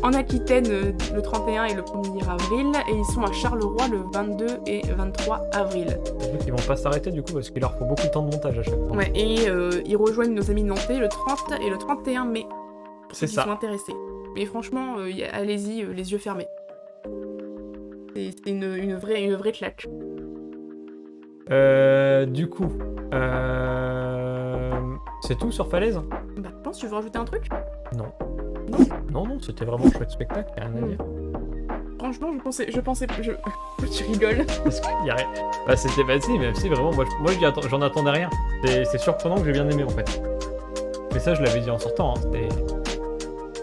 en Aquitaine le 31 et le 1er avril et ils sont à Charleroi le 22 et 23 avril. Ils vont pas s'arrêter du coup parce qu'il leur faut beaucoup de temps de montage à chaque fois. Ouais, et ils rejoignent nos amis nantais le 30 et le 31 mai. Pour C'est ceux qui ça. sont intéressés. Mais franchement, allez-y, les yeux fermés. C'est une vraie claque. Du coup, c'est tout sur Falaise? Bah, je pense que tu veux rajouter un truc? Non. Non, c'était vraiment un chouette spectacle, y a rien à dire. Franchement, je pensais, tu rigoles. Parce qu'il y a rien. Bah, c'était facile, mais si, vraiment, moi j'en attendais rien. C'est surprenant que j'ai bien aimé en fait. Mais ça, je l'avais dit en sortant, hein.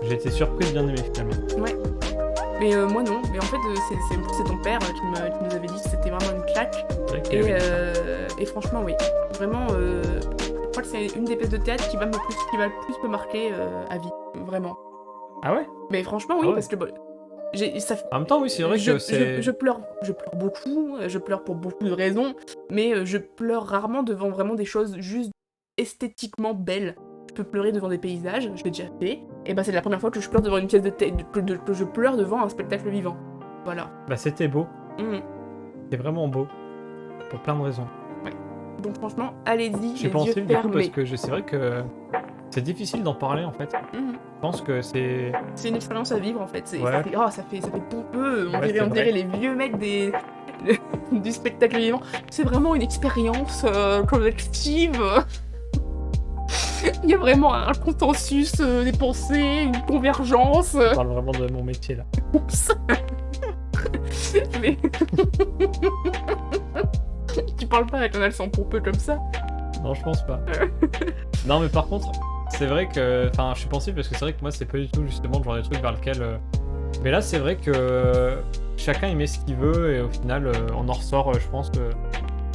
J'ai été surpris de bien aimer finalement. Ouais. Mais moi non. Mais en fait, c'est ton père qui nous avait dit que c'était vraiment une claque. Et franchement, oui. Vraiment, je crois que c'est une des pièces de théâtre qui va le plus me marquer à vie. Vraiment. Ah ouais? Mais franchement, oui, Ah ouais. parce que En même temps, oui, c'est vrai que je pleure beaucoup, je pleure pour beaucoup de raisons, mais je pleure rarement devant vraiment des choses juste esthétiquement belles. Je peux pleurer devant des paysages, je l'ai déjà fait, et bah c'est la première fois que je pleure devant une pièce de théâtre, que je pleure devant un spectacle vivant. Voilà. Bah, c'était beau. Mmh. C'était vraiment beau. Pour plein de raisons. Donc franchement, allez-y, J'ai les pensé yeux du coup fermés. parce que c'est vrai que c'est difficile d'en parler en fait. Mmh. Je pense que c'est. C'est une expérience à vivre en fait. Ouais. Ça fait pompeux. On Ouais, c'est dirait vrai. les vieux mecs du spectacle vivant. C'est vraiment une expérience collective. Il y a vraiment un consensus des pensées, une convergence. Je parle vraiment de mon métier là. Oups. Mais tu parles pas avec un accent pompeux comme ça. Non, je pense pas. Non, mais par contre, c'est vrai que. Enfin, je suis pensif parce que c'est vrai que moi, c'est pas du tout justement le genre de truc vers lequel. Mais là, c'est vrai que chacun il met ce qu'il veut et au final, on en ressort, je pense.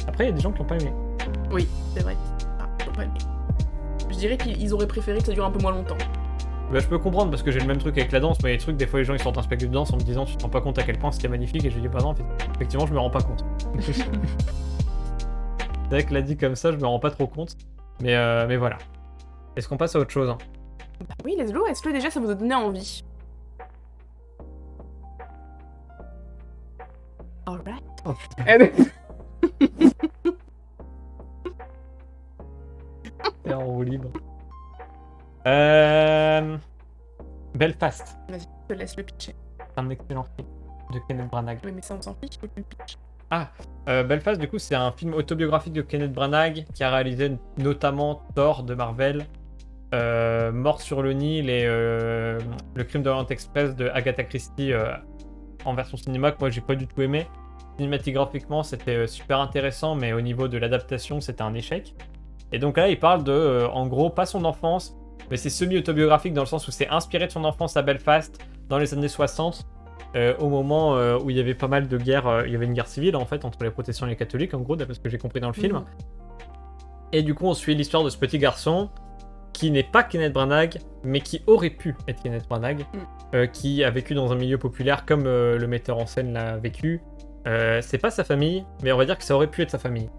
Après, il y a des gens qui l'ont pas aimé. Oui, c'est vrai. Ah, faut pas aimer. Je dirais qu'ils auraient préféré que ça dure un peu moins longtemps. Bah, je peux comprendre parce que j'ai le même truc avec la danse. Mais les trucs, des fois, les gens ils sortent un spectacle de danse en me disant tu te rends pas compte à quel point c'était magnifique et je dis bah non, en fait, effectivement, je me rends pas compte. C'est vrai que l'a dit comme ça, je me rends pas trop compte. Mais voilà. Est-ce qu'on passe à autre chose? Bah oui, let's-go. Est-ce que déjà ça vous a donné envie? Alright. Oh, Et en roue libre. Belfast. Vas-y, je te laisse le pitcher. C'est un excellent film de Kenneth Branagh. Oui, mais ça on s'en fiche, faut que tu le pitches. Belfast, du coup, c'est un film autobiographique de Kenneth Branagh qui a réalisé notamment Thor de Marvel, Mort sur le Nil et Le Crime de l'Orient Express de Agatha Christie en version cinéma que moi j'ai pas du tout aimé. Cinématographiquement, c'était super intéressant, mais au niveau de l'adaptation, c'était un échec. Et donc là, il parle de, en gros, pas son enfance, mais c'est semi-autobiographique dans le sens où c'est inspiré de son enfance à Belfast dans les années 60. Au moment où il y avait pas mal de guerres, il y avait une guerre civile en fait entre les protestants et les catholiques en gros, d'après ce que j'ai compris dans le film. Et du coup on suit l'histoire de ce petit garçon qui n'est pas Kenneth Branagh, mais qui aurait pu être Kenneth Branagh, qui a vécu dans un milieu populaire comme le metteur en scène l'a vécu. C'est pas sa famille, mais on va dire que ça aurait pu être sa famille.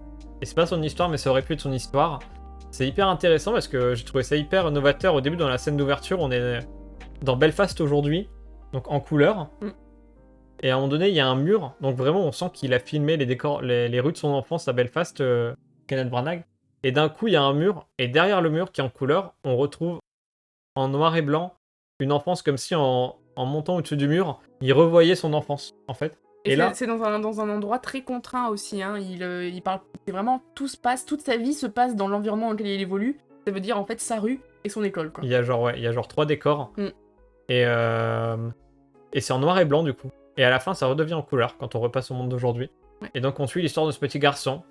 Et c'est pas son histoire, mais ça aurait pu être son histoire. C'est hyper intéressant parce que j'ai trouvé ça hyper novateur. Au début, dans la scène d'ouverture, on est dans Belfast aujourd'hui, donc en couleur. Et à un moment donné, il y a un mur, donc vraiment, on sent qu'il a filmé les décors, les rues de son enfance à Belfast, Kenneth Branagh. Et d'un coup, il y a un mur, et derrière le mur qui est en couleur, on retrouve en noir et blanc une enfance comme si en montant au-dessus du mur, il revoyait son enfance, en fait. Et là, c'est dans un endroit très contraint aussi, hein. Il parle, c'est vraiment, toute sa vie se passe dans l'environnement dans lequel il évolue. Ça veut dire en fait sa rue et son école, quoi. il y a genre 3 décors. Et c'est en noir et blanc du coup. Et à la fin, ça redevient en couleur quand on repasse au monde d'aujourd'hui. Ouais. Et donc on suit l'histoire de ce petit garçon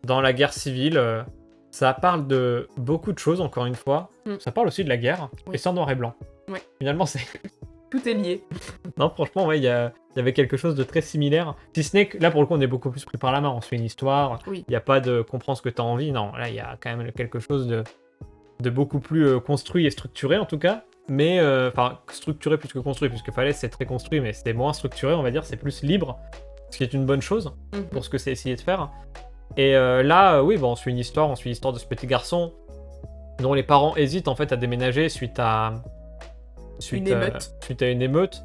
dans la guerre civile. Ça parle de beaucoup de choses, encore une fois. Ça parle aussi de la guerre. Oui. Et c'est en noir et blanc. Ouais. Finalement, c'est... Tout est lié. Non, franchement, ouais, il y avait quelque chose de très similaire. Si ce n'est que là, pour le coup, on est beaucoup plus pris par la main. On se fait une histoire. Oui. Il n'y a pas de comprendre ce que tu as envie. Non, là, il y a quand même quelque chose de beaucoup plus construit et structuré, en tout cas. mais enfin structuré plus que construit, puisque Falaise c'est très construit, mais c'est moins structuré, on va dire, c'est plus libre, ce qui est une bonne chose pour ce que c'est essayé de faire. Et là, oui, bon, on suit l'histoire de ce petit garçon dont les parents hésitent en fait à déménager suite à une émeute.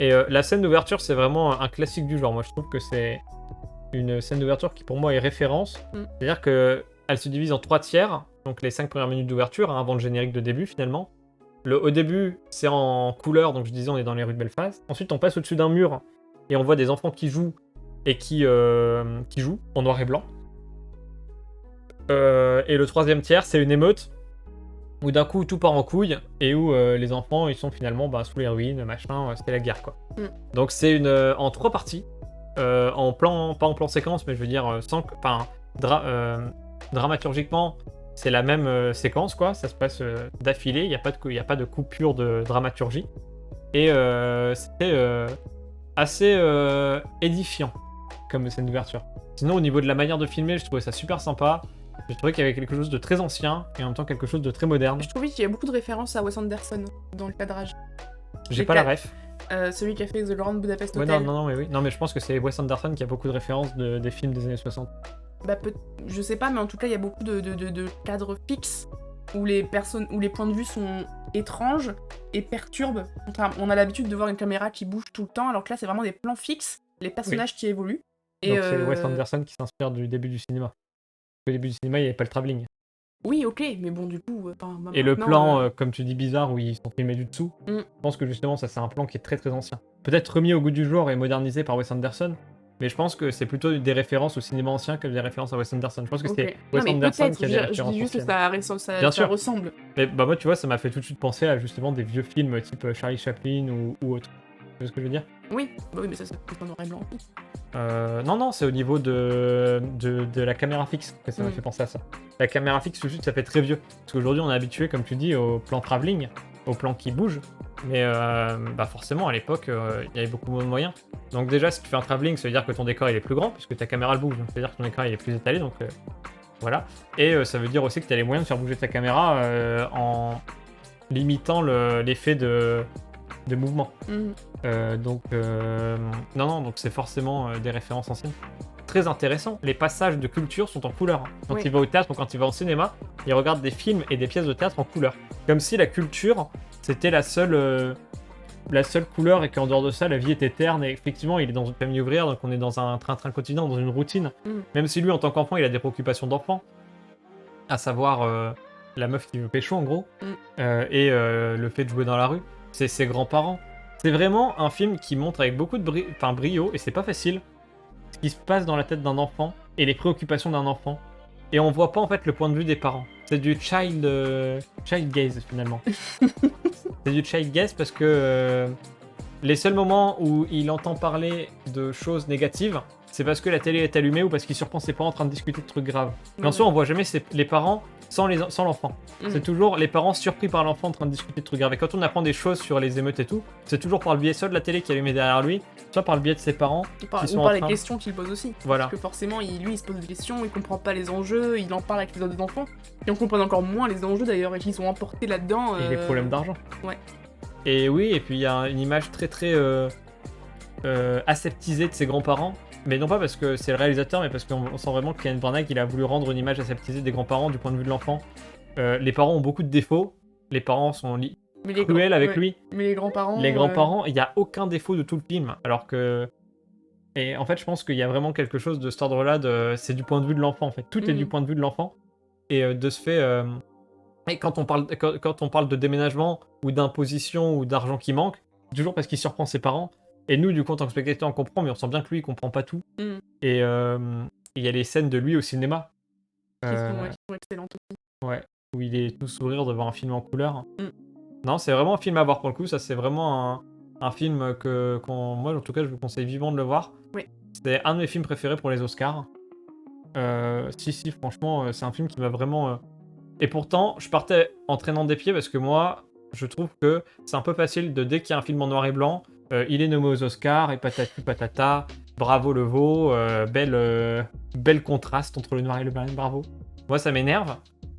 Et la scène d'ouverture, c'est vraiment un classique du genre. Moi, je trouve que c'est une scène d'ouverture qui pour moi est référence. C'est-à-dire que elle se divise en 3 tiers, donc les 5 premières minutes d'ouverture, avant le générique de début finalement. Au début, c'est en couleur, donc je disais on est dans les rues de Belfast. Ensuite, on passe au-dessus d'un mur et on voit des enfants qui jouent et qui jouent en noir et blanc. Et le 3e tiers, c'est une émeute où d'un coup tout part en couille et où les enfants ils sont finalement sous les ruines, machin, c'était la guerre quoi. Donc c'est en 3 parties, pas en plan séquence, mais je veux dire dramaturgiquement c'est la même séquence quoi, ça se passe d'affilée, il n'y a pas de coupure de dramaturgie et c'était assez édifiant comme scène d'ouverture. Sinon au niveau de la manière de filmer, je trouvais ça super sympa. J'ai trouvé qu'il y avait quelque chose de très ancien et en même temps quelque chose de très moderne. Je trouvais qu'il y a beaucoup de références à Wes Anderson dans le cadrage. J'ai pas la ref. Celui qui a fait The Grand Budapest Hotel. Ouais, non, mais oui. Non, mais je pense que c'est Wes Anderson qui a beaucoup de références des films des années 60. Je sais pas, mais en tout cas, il y a beaucoup de cadres fixes où les points de vue sont étranges et perturbent. On a l'habitude de voir une caméra qui bouge tout le temps, alors que là, c'est vraiment des plans fixes, les personnages qui évoluent. Donc c'est Wes Anderson qui s'inspire du début du cinéma. Au début du cinéma, il n'y avait pas le travelling. Oui, ok, mais bon, du coup... et le plan, comme tu dis, bizarre, où ils sont filmés du dessous, je pense que justement, ça c'est un plan qui est très très ancien. Peut-être remis au goût du jour et modernisé par Wes Anderson, mais je pense que c'est plutôt des références au cinéma ancien que des références à Wes Anderson. Je pense que c'est Wes Anderson qui a des références. Je dis juste que ça Bien sûr. ressemble. Mais moi, tu vois, ça m'a fait tout de suite penser à justement des vieux films type Charlie Chaplin ou autre. Tu vois ce que je veux dire ? Oui, mais ça c'est en noir et blanc. Non, c'est au niveau de la caméra fixe que ça m'a fait penser à ça. La caméra fixe, tout de suite, ça fait très vieux. Parce qu'aujourd'hui, on est habitué, comme tu dis, au plan travelling, au plan qui bouge. Mais forcément, à l'époque, il y avait beaucoup moins de moyens. Donc déjà, si tu fais un travelling, ça veut dire que ton décor il est plus grand, puisque ta caméra elle bouge. Donc ça veut dire que ton écran il est plus étalé. Donc voilà. Et ça veut dire aussi que tu as les moyens de faire bouger ta caméra en limitant l'effet de mouvement. Donc c'est forcément des références anciennes. Très intéressant, les passages de culture sont en couleur. Quand il va au théâtre ou quand il va au cinéma, il regarde des films et des pièces de théâtre en couleur. Comme si la culture, c'était la seule couleur et qu'en dehors de ça, la vie était terne. Et effectivement, il est dans une famille ouvrière, donc on est dans un train-train quotidien, dans une routine. Même si lui, en tant qu'enfant, il a des préoccupations d'enfant, à savoir la meuf qui veut pécho en gros, et le fait de jouer dans la rue. C'est ses grands-parents. C'est vraiment un film qui montre avec beaucoup de brio, et c'est pas facile, ce qui se passe dans la tête d'un enfant et les préoccupations d'un enfant. Et on voit pas en fait le point de vue des parents. C'est du child gaze finalement. C'est du child gaze parce que les seuls moments où il entend parler de choses négatives, c'est parce que la télé est allumée ou parce qu'il surprend ses parents en train de discuter de trucs graves. Mais en soi, on voit jamais les parents sans l'enfant. C'est toujours les parents surpris par l'enfant en train de discuter de trucs graves. Et quand on apprend des choses sur les émeutes et tout, c'est toujours par le biais soit de la télé qui est allumée derrière lui, soit par le biais de ses parents. Ou par les questions qu'il pose aussi. Voilà. Parce que forcément, il se pose des questions, il comprend pas les enjeux, il en parle avec les autres enfants. Et on comprend encore moins les enjeux d'ailleurs, et qu'ils sont emportés là-dedans. Et les problèmes d'argent. Ouais. Et oui, et puis il y a une image très très aseptisée de ses grands-parents. Mais non pas parce que c'est le réalisateur, mais parce qu'on sent vraiment que Kenneth Branagh il a voulu rendre une image aseptisée des grands-parents du point de vue de l'enfant. Les parents ont beaucoup de défauts, les parents sont cruels avec lui. Mais les grands-parents... Les grands-parents, il n'y a aucun défaut de tout le film, alors que... Et en fait, je pense qu'il y a vraiment quelque chose de cet ordre-là, c'est du point de vue de l'enfant, en fait. Tout est du point de vue de l'enfant. Et de ce fait... Et quand on parle de déménagement, ou d'imposition, ou d'argent qui manque, c'est toujours parce qu'il surprend ses parents. Et nous, du coup, en tant que spectateur, on comprend, mais on sent bien que lui, il comprend pas tout. Et il y a les scènes de lui au cinéma. Qui sont excellentes aussi. Ouais, où il est tout sourire devant un film en couleur. Non, c'est vraiment un film à voir pour le coup. Ça, c'est vraiment un film que moi, en tout cas, je vous conseille vivement de le voir. Oui. C'est un de mes films préférés pour les Oscars. Si, franchement, c'est un film qui m'a vraiment... Et pourtant, je partais en traînant des pieds parce que moi, je trouve que c'est un peu facile de, dès qu'il y a un film en noir et blanc, il est nommé aux Oscars et patati patata, bravo le veau, bel contraste entre le noir et le blanc, bravo. Moi, ça m'énerve.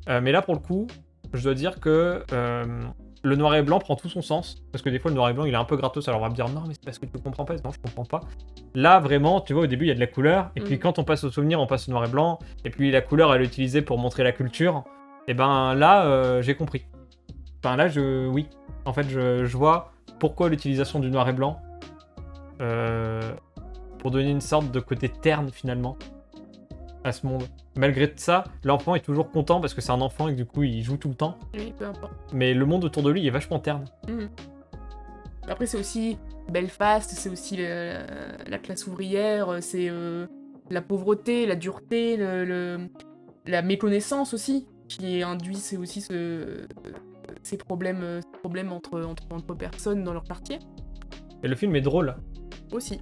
Mais là, pour le coup, je dois dire que le noir et blanc prend tout son sens. Parce que des fois, le noir et blanc, il est un peu gratos. Alors on va me dire, non, mais c'est parce que tu comprends pas. Non, je comprends pas. Là, vraiment, tu vois, au début, il y a de la couleur. Et puis quand on passe au souvenir, on passe au noir et blanc. Et puis la couleur, elle est utilisée pour montrer la culture. Et ben là, j'ai compris. Enfin là, oui. En fait, je vois pourquoi l'utilisation du noir et blanc. Pour donner une sorte de côté terne, finalement, à ce monde. Malgré ça, l'enfant est toujours content parce que c'est un enfant et que du coup il joue tout le temps. Oui, peu importe. Mais le monde autour de lui est vachement terne. Après, c'est aussi Belfast, c'est aussi la classe ouvrière, c'est la pauvreté, la dureté, la méconnaissance aussi, qui induit c'est aussi ces problèmes entre personnes dans leur quartier. Et le film est drôle. Aussi.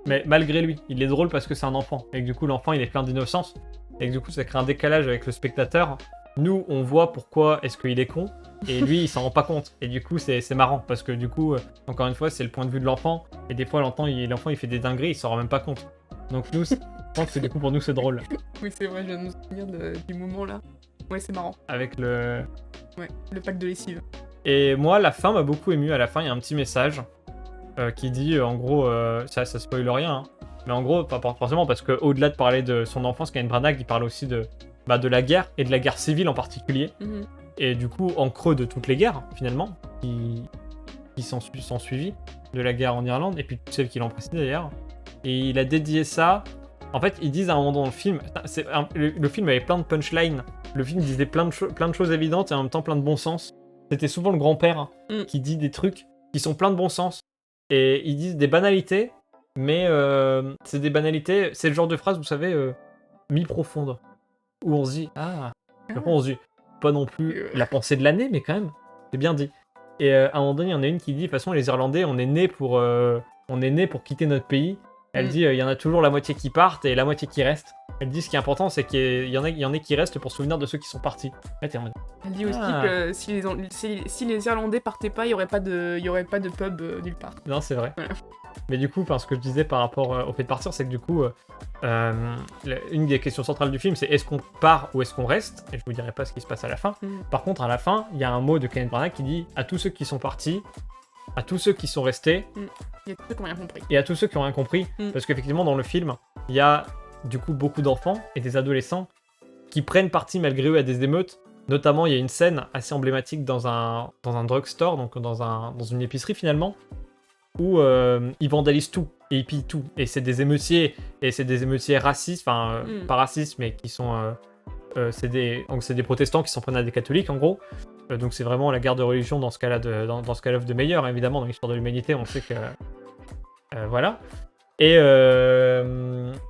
Mais malgré lui, il est drôle parce que c'est un enfant. Et que du coup, l'enfant, il est plein d'innocence. Et que du coup, ça crée un décalage avec le spectateur. Nous, on voit pourquoi est-ce qu'il est con. Et lui, il s'en rend pas compte. Et du coup, c'est marrant. Parce que du coup, encore une fois, c'est le point de vue de l'enfant. Et des fois, l'enfant, il fait des dingueries, il s'en rend même pas compte. Donc nous, je pense que du coup, pour nous, c'est drôle. Oui, c'est vrai, je viens de me souvenir du moment là. Ouais, c'est marrant. Avec le... Ouais, le pack de lessive. Et moi, la fin m'a beaucoup ému. À la fin, il y a un petit message qui dit, en gros, ça spoil rien, hein. Mais en gros, pas forcément, parce qu'au-delà de parler de son enfance, Kenneth Branagh, il parle aussi de la guerre, et de la guerre civile en particulier. Et du coup, en creux de toutes les guerres, finalement, qui sont suivies, de la guerre en Irlande, et puis toutes celles qui l'ont précédé d'ailleurs. Et il a dédié ça... En fait, ils disent à un moment dans le film... Le film avait plein de punchlines. Le film disait plein de choses évidentes et en même temps plein de bon sens. C'était souvent le grand-père qui dit des trucs qui sont plein de bon sens. Et ils disent des banalités, mais c'est des banalités... C'est le genre de phrase, vous savez, mi-profonde. Où on se dit, après on se dit, pas non plus la pensée de l'année, mais quand même, c'est bien dit. Et à un moment donné, il y en a une qui dit, de toute façon, les Irlandais, on est nés pour quitter notre pays. Elle dit, il y en a toujours la moitié qui partent et la moitié qui restent. Elle dit, ce qui est important, c'est qu'il y en a qui restent pour se souvenir de ceux qui sont partis. Elle dit aussi que si les Irlandais partaient pas, il y aurait pas de pub nulle part. Non, c'est vrai. Voilà. Mais du coup, ce que je disais par rapport au fait de partir, c'est que du coup, une des questions centrales du film, c'est est-ce qu'on part ou est-ce qu'on reste? Et je vous dirai pas ce qui se passe à la fin. Par contre, à la fin, il y a un mot de Kenneth Branagh qui dit à tous ceux qui sont partis, à tous ceux qui sont restés, et à tous ceux qui n'ont rien compris. Et à tous ceux qui n'ont rien compris, parce qu'effectivement, dans le film, il y a du coup beaucoup d'enfants et des adolescents qui prennent parti malgré eux à des émeutes. Notamment, il y a une scène assez emblématique dans un drugstore, donc dans une épicerie finalement, où ils vandalisent tout et ils pillent tout. Et c'est des émeutiers, racistes, enfin pas racistes, mais qui sont... c'est des protestants qui s'en prennent à des catholiques en gros. Donc c'est vraiment la guerre de religion dans ce cas-là dans ce cas-là de meilleur, évidemment, dans l'histoire de l'humanité, on sait que... voilà. Et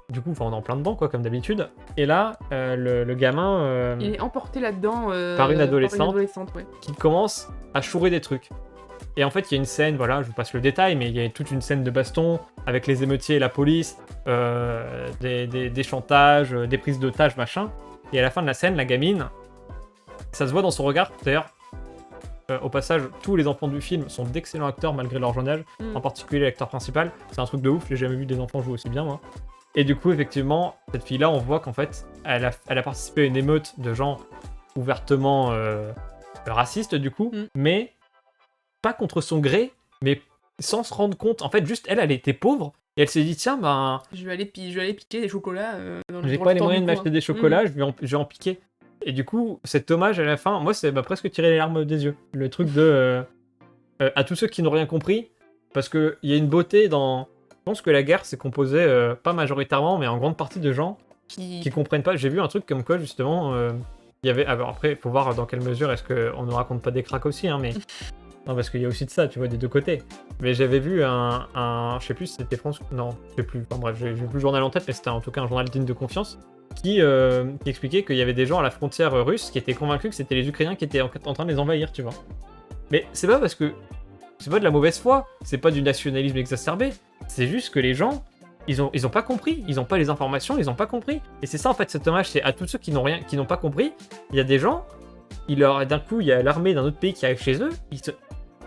du coup, on est en plein dedans, quoi, comme d'habitude. Et là, le gamin... il est emporté là-dedans par une adolescente ouais. Qui commence à chourer des trucs. Et en fait, il y a une scène, voilà, je vous passe le détail, mais il y a toute une scène de baston avec les émeutiers et la police, des chantages, des prises d'otages, machin. Et à la fin de la scène, la gamine, ça se voit dans son regard, d'ailleurs. Au passage, tous les enfants du film sont d'excellents acteurs malgré leur jeune âge, en particulier l'acteur principal. C'est un truc de ouf, j'ai jamais vu des enfants jouer aussi bien, moi. Et du coup, effectivement, cette fille-là, on voit qu'en fait, elle a participé à une émeute de gens ouvertement racistes, du coup, mais pas contre son gré, mais sans se rendre compte. En fait, juste, elle était pauvre, et elle s'est dit, tiens, je vais aller piquer des chocolats j'ai pas les moyens de m'acheter des chocolats, je vais en piquer. Et du coup, cet hommage à la fin, moi, ça m'a presque tiré les larmes des yeux. Le truc de... à tous ceux qui n'ont rien compris, parce qu'il y a une beauté dans... Je pense que la guerre, c'est composé, pas majoritairement, mais en grande partie de gens qui comprennent pas. J'ai vu un truc comme quoi, justement, il y avait... Alors après, il faut voir dans quelle mesure est-ce qu'on ne raconte pas des cracks aussi, hein, mais... Non, parce qu'il y a aussi de ça, tu vois, des deux côtés. Mais j'avais vu un je sais plus si c'était France... Non, je sais plus. Enfin bref, j'ai plus le journal en tête, mais c'était en tout cas un journal digne de confiance. Qui expliquait qu'il y avait des gens à la frontière russe qui étaient convaincus que c'était les Ukrainiens qui étaient en train de les envahir, tu vois. Mais c'est pas parce que... C'est pas de la mauvaise foi, c'est pas du nationalisme exacerbé, c'est juste que les gens, ils ont pas compris, ils ont pas les informations, ils ont pas compris. Et c'est ça en fait cet hommage, c'est à tous ceux qui n'ont pas compris, il y a des gens, d'un coup il y a l'armée d'un autre pays qui arrive chez eux,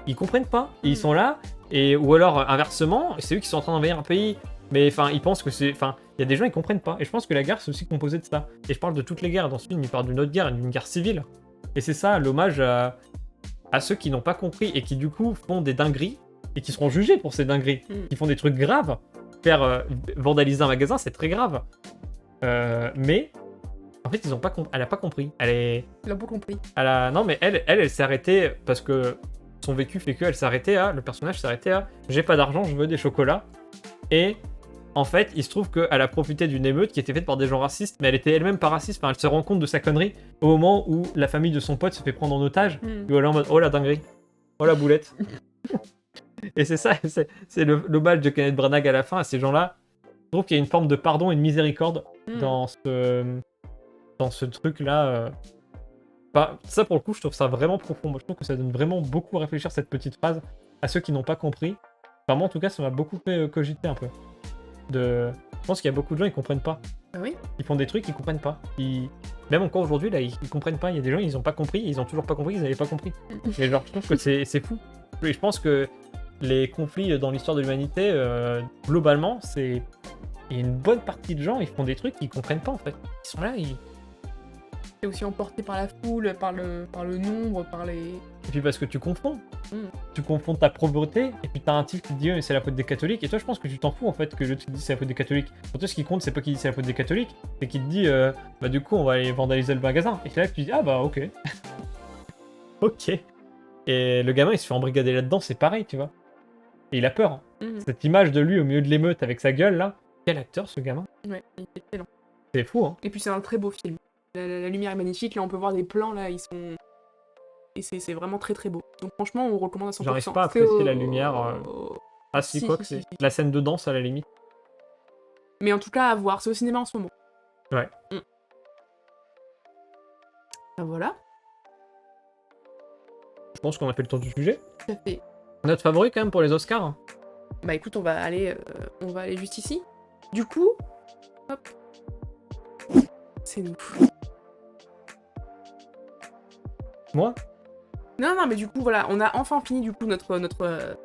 ils comprennent pas, et ils sont là, ou alors inversement, c'est eux qui sont en train d'envahir un pays. Mais enfin, ils pensent que c'est... Enfin, il y a des gens qui comprennent pas. Et je pense que la guerre, c'est aussi composé de ça. Et je parle de toutes les guerres. Dans ce film, il parle d'une autre guerre, d'une guerre civile. Et c'est ça, l'hommage à à ceux qui n'ont pas compris et qui du coup font des dingueries et qui seront jugés pour ces dingueries, qui font des trucs graves. Faire vandaliser un magasin, c'est très grave. Mais en fait, ils ont pas elle a pas compris. Elle a pas compris. Non, mais elle s'est arrêtée parce que son vécu fait qu'elle s'est arrêtée le personnage s'est arrêté à j'ai pas d'argent, je veux des chocolats. Et en fait, il se trouve qu'elle a profité d'une émeute qui était faite par des gens racistes, mais elle était elle-même pas raciste. Enfin, elle se rend compte de sa connerie au moment où la famille de son pote se fait prendre en otage. Et elle est en mode oh la dinguerie, oh la boulette. Et c'est ça, c'est le badge de Kenneth Branagh à la fin. À ces gens-là, je trouve qu'il y a une forme de pardon et de miséricorde dans ce truc-là. Ça, pour le coup, je trouve ça vraiment profond. Moi, je trouve que ça donne vraiment beaucoup à réfléchir, cette petite phrase, à ceux qui n'ont pas compris. Enfin, moi, en tout cas, ça m'a beaucoup fait cogiter un peu. Je pense qu'il y a beaucoup de gens, ils comprennent pas. Ah oui. Ils font des trucs, ils comprennent pas. Même encore aujourd'hui, là, ils comprennent pas. Il y a des gens, ils ont pas compris, ils ont toujours pas compris, ils n'avaient pas compris. Et genre, je trouve que c'est fou. Et je pense que les conflits dans l'histoire de l'humanité, globalement, il y a une bonne partie de gens, ils font des trucs qu'ils comprennent pas, en fait. Ils sont là, C'est aussi emporté par la foule, par le nombre, par les... Et puis parce que tu confonds. Tu confonds ta pauvreté, et puis t'as un type qui te dit c'est la faute des catholiques, et toi je pense que tu t'en fous en fait que l'autre te dit c'est la faute des catholiques. Pour toi ce qui compte c'est pas qu'il dit c'est la faute des catholiques, c'est qu'il te dit bah du coup on va aller vandaliser le magasin. Et c'est là que tu dis ah bah ok. Ok. Et le gamin il se fait embrigader là-dedans, c'est pareil tu vois. Et il a peur. Cette image de lui au milieu de l'émeute avec sa gueule là, quel acteur ce gamin. Ouais, il est excellent. C'est fou hein. Et puis c'est un très beau film. La lumière est magnifique, là on peut voir des plans là, ils sont... Et c'est vraiment très très beau. Donc franchement, on recommande à 100%. J'arrive pas à apprécier la lumière. Ah si, quoi que c'est. La scène de danse à la limite. Mais en tout cas, à voir. C'est au cinéma en ce moment. Ouais. Ben voilà. Je pense qu'on a fait le tour du sujet. Tout à fait. Notre favori quand même pour les Oscars. Bah écoute, on va aller juste ici. Du coup, hop. C'est nous. Moi Non, mais du coup, voilà, on a enfin fini du coup notre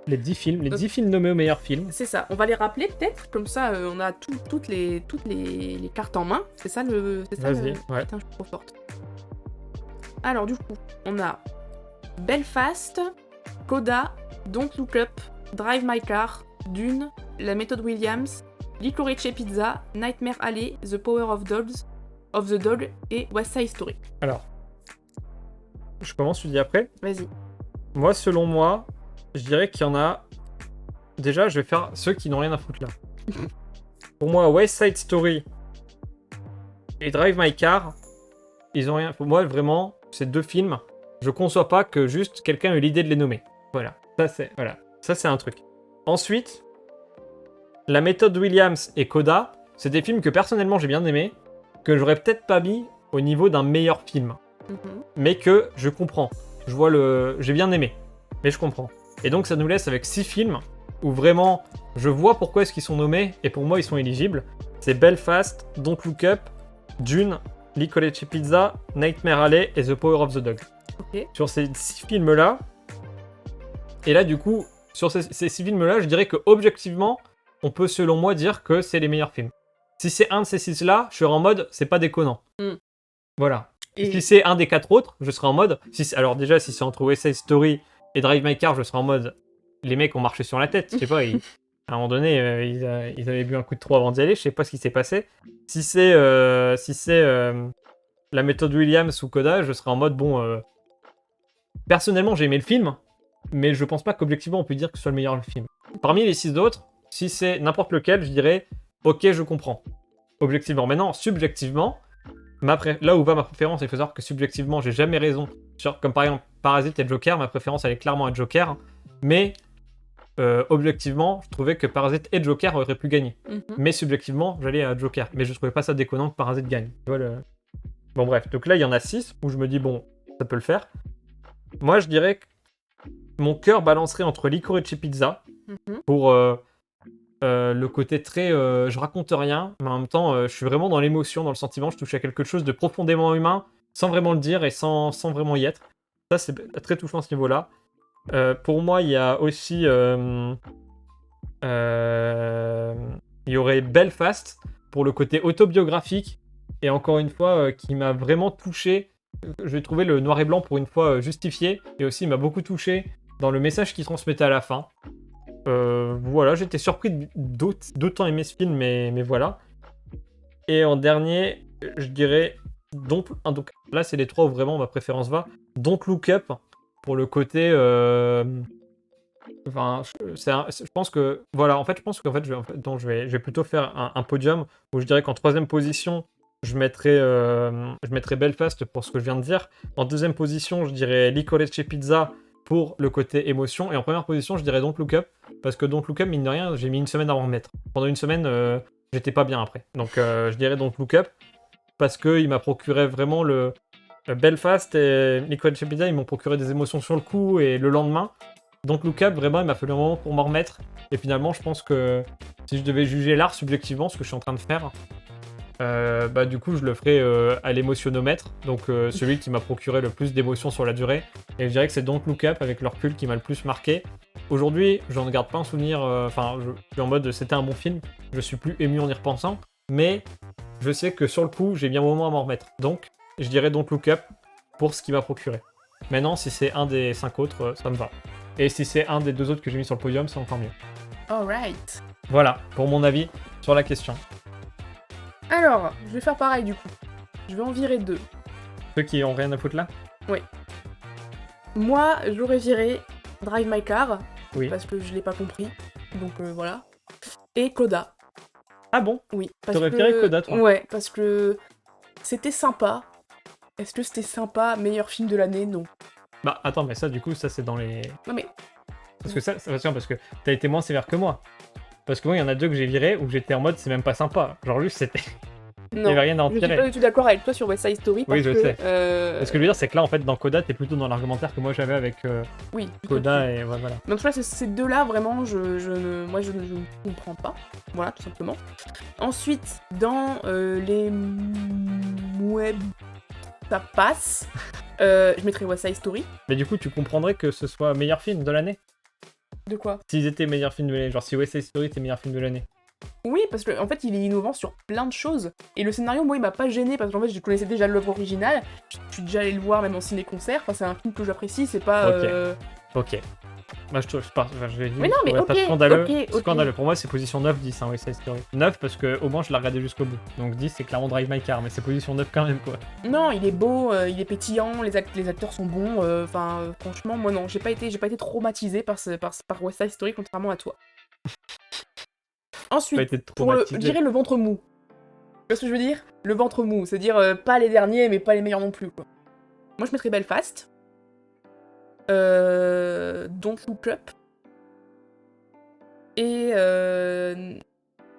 les 10 films, les 10 films nommés aux meilleurs films. C'est ça, on va les rappeler peut-être, comme ça on a toutes les cartes en main. C'est ça le... Vas-y, ouais. Putain, je suis trop forte. Alors du coup, on a Belfast, Coda, Don't Look Up, Drive My Car, Dune, La Méthode Williams, Licorice Pizza, Nightmare Alley, The Power of the Dog et West Side Story. Alors, je commence, tu dis après. Vas-y. Moi, selon moi, je dirais qu'il y en a... Déjà, je vais faire ceux qui n'ont rien à foutre là. Pour moi, West Side Story et Drive My Car, ils ont rien... Pour moi, vraiment, ces deux films, je conçois pas que juste quelqu'un ait l'idée de les nommer. Voilà. Ça, c'est un truc. Ensuite, La Méthode Williams et Coda, c'est des films que personnellement j'ai bien aimés, que j'aurais peut-être pas mis au niveau d'un meilleur film. Mais que je comprends. J'ai bien aimé, mais je comprends. Et donc ça nous laisse avec 6 films où vraiment je vois pourquoi est-ce qu'ils sont nommés et pour moi ils sont éligibles. C'est Belfast, Don't Look Up, Dune, Licorice Pizza, Nightmare Alley et The Power of the Dog. Okay. Sur ces 6 films-là, et là du coup, sur ces 6 films-là, je dirais que objectivement, on peut selon moi dire que c'est les meilleurs films. Si c'est un de ces 6-là, je serai en mode c'est pas déconnant. Voilà. Et... Si c'est un des 4 autres, je serai en mode... Alors déjà, si c'est entre West Side Story et Drive My Car, je serai en mode... Les mecs ont marché sur la tête, je sais pas, à un moment donné, ils avaient bu un coup de trop avant d'y aller, je sais pas ce qui s'est passé. Si c'est La Méthode Williams ou Coda, je serai en mode, bon... Personnellement, j'ai aimé le film, mais je pense pas qu'objectivement, on peut dire que ce soit le meilleur film. Parmi les 6 autres, si c'est n'importe lequel, je dirais, ok, je comprends. Objectivement. Maintenant, subjectivement... Là où va ma préférence, il faut savoir que subjectivement, j'ai jamais raison. Comme par exemple Parasite et Joker, ma préférence elle est clairement à Joker. Mais objectivement, je trouvais que Parasite et Joker auraient pu gagner. Mais subjectivement, j'allais à Joker. Mais je trouvais pas ça déconnant que Parasite gagne. Tu vois, Bon bref, donc là il y en a 6 où je me dis bon, ça peut le faire. Moi je dirais que mon cœur balancerait entre Licorice Pizza pour... le côté très je raconte rien, mais en même temps je suis vraiment dans l'émotion, dans le sentiment, je touche à quelque chose de profondément humain sans vraiment le dire et sans vraiment y être. Ça c'est très touchant à ce niveau-là. Pour moi il y a aussi il y aurait Belfast pour le côté autobiographique et encore une fois qui m'a vraiment touché j'ai trouvé le noir et blanc pour une fois justifié, et aussi il m'a beaucoup touché dans le message qu'il transmettait à la fin. Voilà, j'étais surpris d'autant aimer ce film, mais voilà. Et en dernier, je dirais donc là c'est les 3 où vraiment ma préférence va. Don't Look Up pour le côté. Enfin, je pense que voilà, en fait, je pense qu'en fait, je vais plutôt faire un podium où je dirais qu'en 3e position, je mettrais Belfast pour ce que je viens de dire. En 2e position, je dirais Licorice Pizza pour le côté émotion. Et en 1re position, je dirais Don't Look Up parce que Don't Look Up, mine de rien, j'ai mis une semaine à m'en remettre. Pendant une semaine, j'étais pas bien après. Donc, je dirais Don't Look Up parce qu'il m'a procuré vraiment le Belfast et Licorice Pizza, ils m'ont procuré des émotions sur le coup et le lendemain. Donc Look Up, vraiment, il m'a fallu un moment pour m'en remettre. Et finalement, je pense que si je devais juger l'art subjectivement, ce que je suis en train de faire, du coup, je le ferais à l'émotionnomètre. Donc celui qui m'a procuré le plus d'émotions sur la durée. Et je dirais que c'est Don't Look Up, avec le recul, qui m'a le plus marqué. Aujourd'hui, j'en garde pas un souvenir. Je suis en mode, c'était un bon film. Je suis plus ému en y repensant. Mais je sais que sur le coup, j'ai mis un moment à m'en remettre. Donc, je dirais Don't Look Up pour ce qui m'a procuré. Maintenant, si c'est un des 5 autres, ça me va. Et si c'est un des 2 autres que j'ai mis sur le podium, c'est encore mieux. Alright. Voilà, pour mon avis sur la question. Alors, je vais faire pareil du coup. Je vais en virer 2. Ceux qui ont rien à foutre là ? Moi, j'aurais viré Drive My Car, Oui. parce que je l'ai pas compris. Donc voilà. Et Coda. Ah bon ? Oui. T'aurais viré Coda, toi ? Ouais, parce que c'était sympa. Est-ce que c'était sympa, meilleur film de l'année? Non. Bah attends, mais ça du coup, ça c'est dans les... Non mais... Parce que ça va sûr, parce que t'as été moins sévère que moi. Parce que moi, il y en a 2 que j'ai virés où j'étais en mode c'est même pas sympa. Genre lui, c'était... Il Non, y avait rien à en je suis tirer. pas du tout d'accord avec toi sur West Side Story parce Oui, je que... sais. Ce que je veux dire, c'est que là, en fait, dans Coda, t'es plutôt dans l'argumentaire que moi j'avais avec Oui. Coda et ouais, voilà. Mais en tout cas, ces 2-là, vraiment, moi, je ne comprends pas. Voilà, tout simplement. Ensuite, dans les web, ça passe. Je mettrais West Side Story. Mais du coup, tu comprendrais que ce soit meilleur film de l'année ? De quoi? S'ils étaient meilleurs films de l'année, genre si West Side Story était meilleur film de l'année. Oui, parce qu'en fait, il est innovant sur plein de choses. Et le scénario, moi, il m'a pas gêné parce qu'en fait, je connaissais déjà l'œuvre originale. Je suis déjà allé le voir, même en ciné-concert. Enfin, c'est un film que j'apprécie, c'est pas... Ok. Bah, je vais dire. Mais non, mais ok, scandaleux. ok. Scandaleux. Pour moi, c'est position 9-10, West Side Story. 9 parce que au moins je l'ai regardé jusqu'au bout. Donc 10, c'est clairement Drive My Car, mais c'est position 9 quand même, quoi. Non, il est beau, il est pétillant, les acteurs sont bons. Franchement, moi non, j'ai pas été traumatisée par West Side Story, contrairement à toi. Ensuite, je dirais le ventre mou. Tu vois ce que je veux dire? Le ventre mou, c'est-à-dire pas les derniers, mais pas les meilleurs non plus, quoi. Moi, je mettrais Belfast. Don't Look Up. Et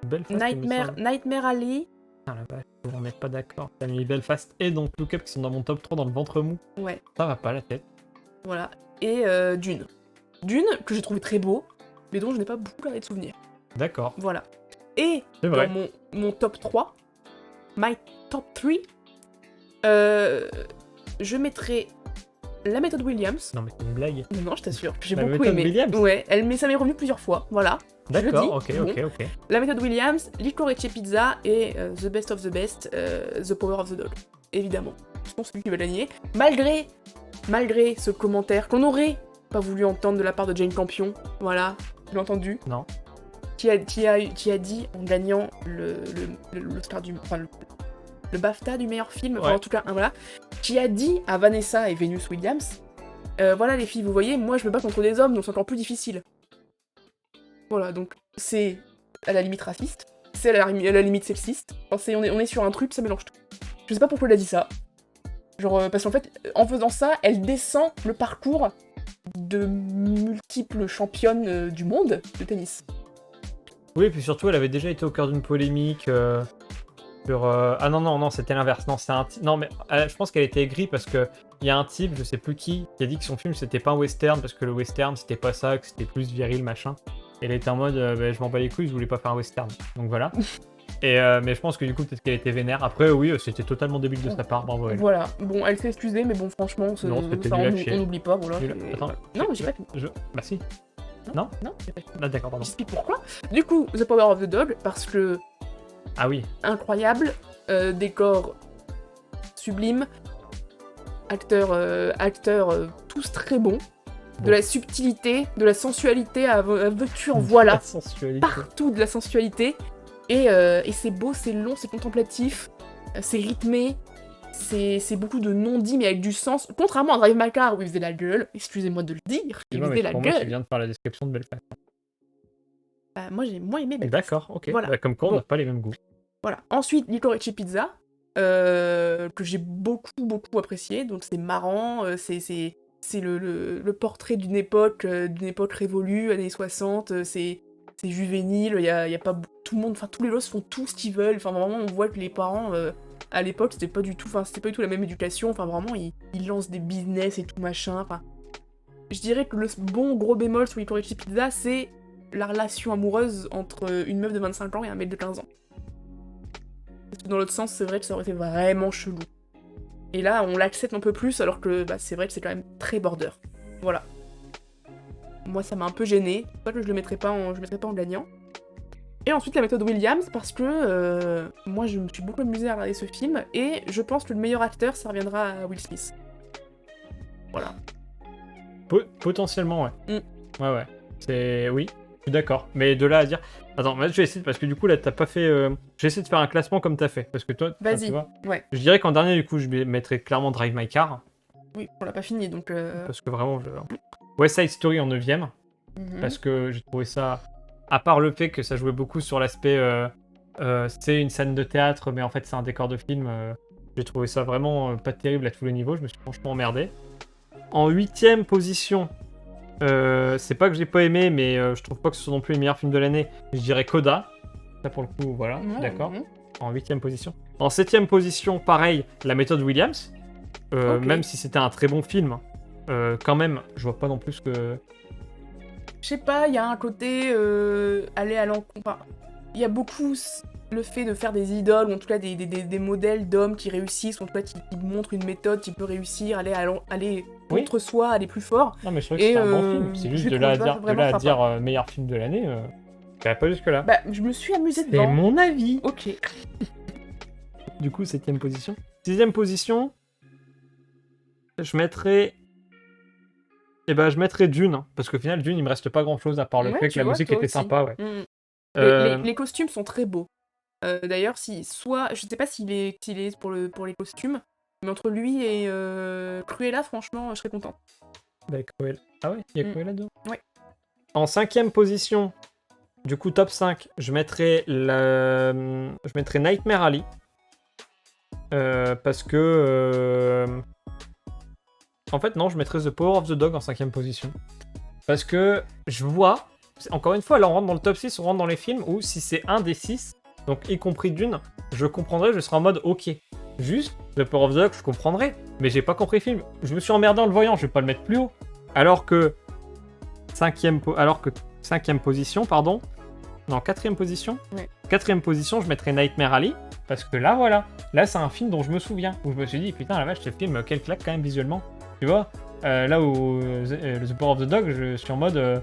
Belfast, Nightmare Alley. Ah la vache, on n'est pas d'accord. T'as mis Belfast et donc Look Up qui sont dans mon top 3 dans le ventre mou. Ouais. Ça va pas la tête. Voilà. Et Dune. Dune, que j'ai trouvé très beau, mais dont je n'ai pas beaucoup gardé de souvenirs. D'accord. Voilà. Et vrai. dans mon top 3, my top 3, je mettrais La Méthode Williams. Non mais c'est une blague. Non, je t'assure, j'ai La beaucoup Méthode aimé. Williams. Ouais, mais ça m'est revenu plusieurs fois, voilà. D'accord, ok. La Méthode Williams, Licorice Pizza et The Best of the Best, The Power of the Dog. Évidemment. Je pense que c'est lui qui va gagner. Malgré ce commentaire qu'on n'aurait pas voulu entendre de la part de Jane Campion, voilà, tu l'as entendu? Non. Qui a dit en gagnant l'Oscar le BAFTA du meilleur film, enfin, ouais. en tout cas, voilà, qui a dit à Vanessa et Venus Williams, voilà les filles, vous voyez, moi je me bats contre des hommes, donc c'est encore plus difficile. Voilà, donc c'est à la limite raciste, c'est à la limite sexiste, enfin, on est sur un truc, ça mélange tout. Je sais pas pourquoi elle a dit ça. Genre, parce qu'en fait, en faisant ça, elle descend le parcours de multiples championnes du monde de tennis. Oui, et puis surtout, elle avait déjà été au cœur d'une polémique sur... Ah non, c'était l'inverse. Non, c'est un non, mais je pense qu'elle était aigrie parce que il y a un type, je sais plus qui a dit que son film, c'était pas un western, parce que le western, c'était pas ça, que c'était plus viril, machin. Et elle était en mode, je m'en bats les couilles, je voulais pas faire un western. Donc voilà. Et mais je pense que du coup, peut-être qu'elle était vénère. Après, oui, c'était totalement débile de sa part, bravo elle. Voilà, bon, elle s'est excusée, mais bon, franchement, non, ça, on n'oublie pas, voilà. Attends, non, mais j'ai pas fini. Bah si. Non, j'ai pas fini. Ah, d'accord, pardon. J'explique pourquoi. Du coup, The Power of the Dog, parce que... Ah oui. Incroyable, décor sublime, acteurs tous très bons. De la subtilité, de la sensualité à veux-tu en voilà. La sensualité. Partout de la sensualité. Et c'est beau, c'est long, c'est contemplatif, c'est rythmé, c'est beaucoup de non-dits mais avec du sens. Contrairement à Drive My Car où il faisait la gueule, excusez-moi de le dire, il faisait la Pour moi, tu gueule. viens de faire la description de Belfast. Bah, moi j'ai moins aimé Belfast. D'accord, ok. Voilà. Bah, comme quoi, on Bon. n'a pas les mêmes goûts. Voilà. Ensuite, Licorice Pizza, que j'ai beaucoup apprécié. Donc c'est marrant, c'est le portrait d'une époque révolue, années 60, c'est juvénile, il y a pas tout le monde, enfin tous les gosses font tout ce qu'ils veulent, enfin vraiment on voit que les parents à l'époque c'était pas du tout la même éducation, enfin vraiment ils lancent des business et tout machin, enfin je dirais que le bon gros bémol sur Licorice Pizza c'est la relation amoureuse entre une meuf de 25 ans et un mec de 15 ans. Parce que dans l'autre sens c'est vrai que ça aurait été vraiment chelou. Et là on l'accepte un peu plus alors que c'est vrai que c'est quand même très border. Voilà. Moi, ça m'a un peu gêné. C'est pas que je le mettrais pas en gagnant. Et ensuite, la méthode Williams, parce que moi, je me suis beaucoup amusée à regarder ce film, et je pense que le meilleur acteur, ça reviendra à Will Smith. Voilà. Potentiellement, ouais. Ouais. Oui, je suis d'accord. Mais de là à dire... Attends, moi, je vais essayer, parce que du coup, là, t'as pas fait... Je vais essayer de faire un classement comme t'as fait, parce que toi, Vas-y, tu vois, ouais. je dirais qu'en dernier, du coup, je mettrais clairement Drive My Car. Oui, on l'a pas fini, donc... Parce que vraiment, West Side Story en 9ème, parce que j'ai trouvé ça, à part le fait que ça jouait beaucoup sur l'aspect c'est une scène de théâtre mais en fait c'est un décor de film, j'ai trouvé ça vraiment pas terrible à tous les niveaux, je me suis franchement emmerdé. En 8ème position, c'est pas que j'ai pas aimé mais je trouve pas que ce soit non plus les meilleurs films de l'année, je dirais Coda, ça pour le coup voilà, je suis d'accord, en 8ème position. En 7ème position, pareil, La méthode Williams, même si c'était un très bon film, quand même, je vois pas non plus que... Je sais pas, il y a un côté aller à l'encontre. Enfin, il y a beaucoup le fait de faire des idoles, ou en tout cas des modèles d'hommes qui réussissent, ou en tout cas qui montrent une méthode qui peut réussir, aller contre soi, aller plus fort. Non, mais je trouvais que c'était un bon film. C'est juste de là à dire meilleur film de l'année, j'irais pas jusque-là. Bah, je me suis amusée devant. C'est mon avis. Ok. Du coup, 7ème position. 6ème position, je mettrais Dune, hein, parce qu'au final, Dune, il me reste pas grand-chose à part le fait que la musique était sympa, ouais. Les costumes sont très beaux. D'ailleurs, je sais pas s'il est pour les costumes, mais entre lui et Cruella, franchement, je serais contente. Avec Cruella. Ah ouais, il y a Cruella dedans. Ouais. En 5ème position, du coup top 5, je mettrais Nightmare Alley. Parce que... En fait, non, je mettrais The Power of the Dog en 5ème position. Parce que je vois... Encore une fois, là, on rentre dans le top 6, on rentre dans les films où si c'est un des 6, donc y compris Dune, je comprendrais, je serais en mode ok. Juste, The Power of the Dog, je comprendrais, mais j'ai pas compris le film. Je me suis emmerdé en le voyant, je vais pas le mettre plus haut. Alors que 5ème position, pardon. Non, 4ème position. Ouais. 4ème position, je mettrais Nightmare Alley. Parce que là, voilà. Là, c'est un film dont je me souviens. Où je me suis dit, putain, la vache, ce film, quel claque quand même visuellement. Tu vois, là où The Power of the Dog, je suis en mode...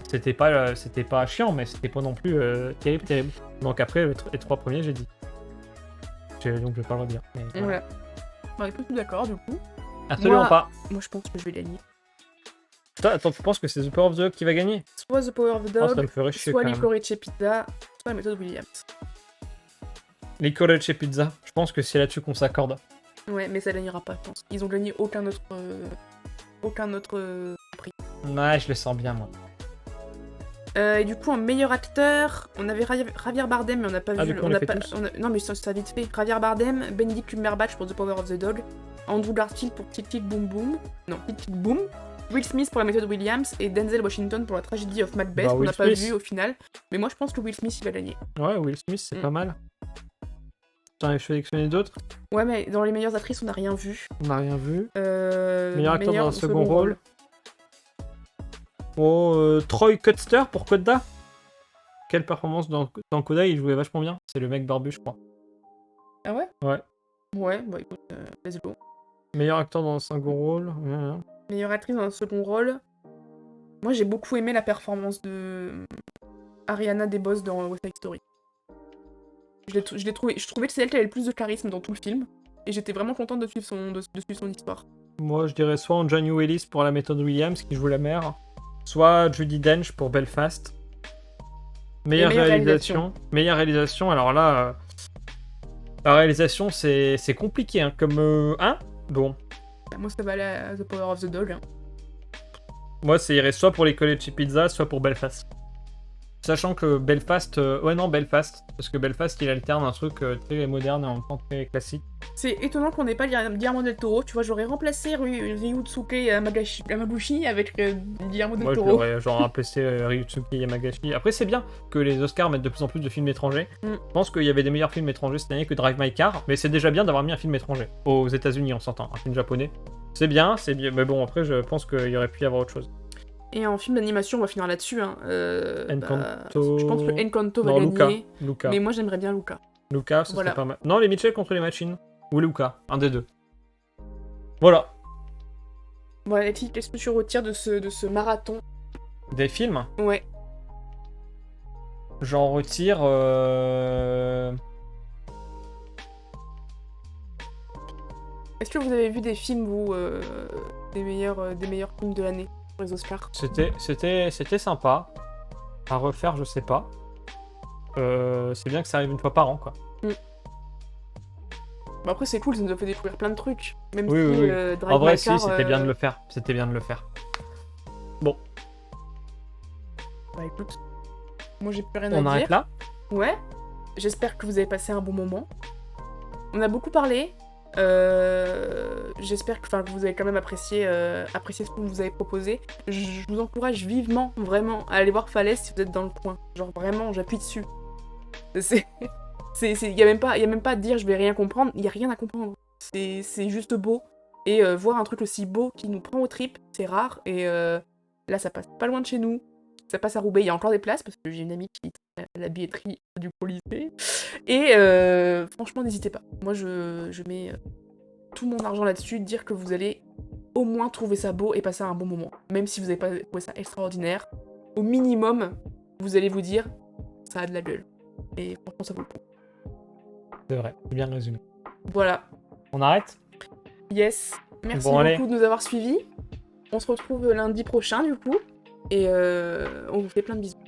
c'était pas chiant, mais c'était pas non plus terrible. Donc après, les 3 premiers, j'ai dit. Donc je vais pas le redire. Mais, voilà. On est pas tout d'accord, du coup. Absolument pas. Moi, je pense que je vais gagner. Attends, tu penses que c'est The Power of the Dog qui va gagner? Soit The Power of the Dog, ça me ferait chier, soit quand même. Licorice Pizza, soit la méthode Williams. Licorice Pizza, je pense que c'est là-dessus qu'on s'accorde. Ouais, mais ça gagnera pas, je pense. Ils ont gagné aucun autre prix. Ouais, je le sens bien, moi. Et du coup, en meilleur acteur, on avait Javier Bardem, mais on n'a pas vu. Du coup, Non, mais ça vite fait. Javier Bardem, Benedict Cumberbatch pour The Power of the Dog, Andrew Garfield pour Tic Tic Boom Boom, Tic Tic Boom, Will Smith pour la méthode Williams et Denzel Washington pour la tragédie of Macbeth, qu'on n'a pas vu au final. Mais moi, je pense que Will Smith, il va gagner. Ouais, Will Smith, c'est pas mal. T'en as sélectionné d'autres? Ouais, mais dans les meilleures actrices, on n'a rien vu. On n'a rien vu. Meilleur acteur dans un second rôle. Troy Kutster pour Coda. Quelle performance dans Coda, il jouait vachement bien. C'est le mec barbu, je crois. Ah ouais? Ouais. Ouais, bah écoute, let's go. Meilleur acteur dans un second rôle. Ouais. Meilleure actrice dans un second rôle. Moi, j'ai beaucoup aimé la performance de Ariana DeBose dans West Side Story. Je trouvais que c'est elle qui avait le plus de charisme dans tout le film. et j'étais vraiment contente de suivre son histoire. Moi, je dirais soit Anjani Ellis pour la méthode Williams, qui joue la mère, soit Judi Dench pour Belfast. Meilleure réalisation, alors là... la réalisation, c'est compliqué, hein, comme... Hein. Bon. Bah, moi, ça va aller à The Power of the Dog. Hein. Moi, ça irait soit pour les College Pizza, soit pour Belfast. Sachant que Belfast... Belfast. Parce que Belfast, il alterne un truc très moderne et en même temps très classique. C'est étonnant qu'on n'ait pas Guillermo del Toro. Tu vois, j'aurais remplacé Ryutsuke Yamaguchi avec Guillermo del Toro. Moi, j'aurais remplacé Ryutsuke Yamagashi. Après, c'est bien que les Oscars mettent de plus en plus de films étrangers. Je pense qu'il y avait des meilleurs films étrangers cette année que Drive My Car, mais c'est déjà bien d'avoir mis un film étranger. Aux États-Unis, on s'entend, un film japonais. C'est bien, mais bon, après, je pense qu'il y aurait pu y avoir autre chose. Et en film d'animation, on va finir là-dessus. Hein. Encanto... je pense que Encanto va gagner. Luca. Mais moi, j'aimerais bien Luca. Luca, ce serait pas mal. Non, les Mitchell contre les Machines. Ou Luca, un des deux. Voilà. Bon, Letty, qu'est-ce que tu retires de ce marathon? Des films? Ouais. J'en retire... Est-ce que vous avez vu des films, vous, des meilleurs films de l'année pour les Oscars? C'était sympa. À refaire, je sais pas. C'est bien que ça arrive une fois par an, quoi. Bah après, c'est cool, ça nous a fait découvrir plein de trucs. Même oui, si oui. Drive En vrai, My si, Car, c'était bien de le faire. C'était bien de le faire. Bon. Bah écoute, moi j'ai plus rien à On dire. arrête là? Ouais. J'espère que vous avez passé un bon moment. On a beaucoup parlé. J'espère que vous avez quand même apprécié ce que vous avez proposé. Je vous encourage vivement, vraiment, à aller voir Falaise si vous êtes dans le coin. Genre vraiment, j'appuie dessus. Y a même pas à dire je vais rien comprendre, y a rien à comprendre. C'est juste beau. Et voir un truc aussi beau qui nous prend aux tripes, c'est rare. Et là, ça passe pas loin de chez nous. Ça passe à Roubaix, il y a encore des places parce que j'ai une amie qui est à la billetterie du lycée. Et franchement, n'hésitez pas. Moi, je mets tout mon argent là-dessus, dire que vous allez au moins trouver ça beau et passer un bon moment. Même si vous n'avez pas trouvé ça extraordinaire, au minimum, vous allez vous dire, ça a de la gueule. Et franchement, ça vaut le coup. C'est vrai, c'est bien résumé. Voilà. On arrête? Yes. Merci Bon, allez. beaucoup de nous avoir suivis. On se retrouve lundi prochain, du coup. Et on vous fait plein de bisous.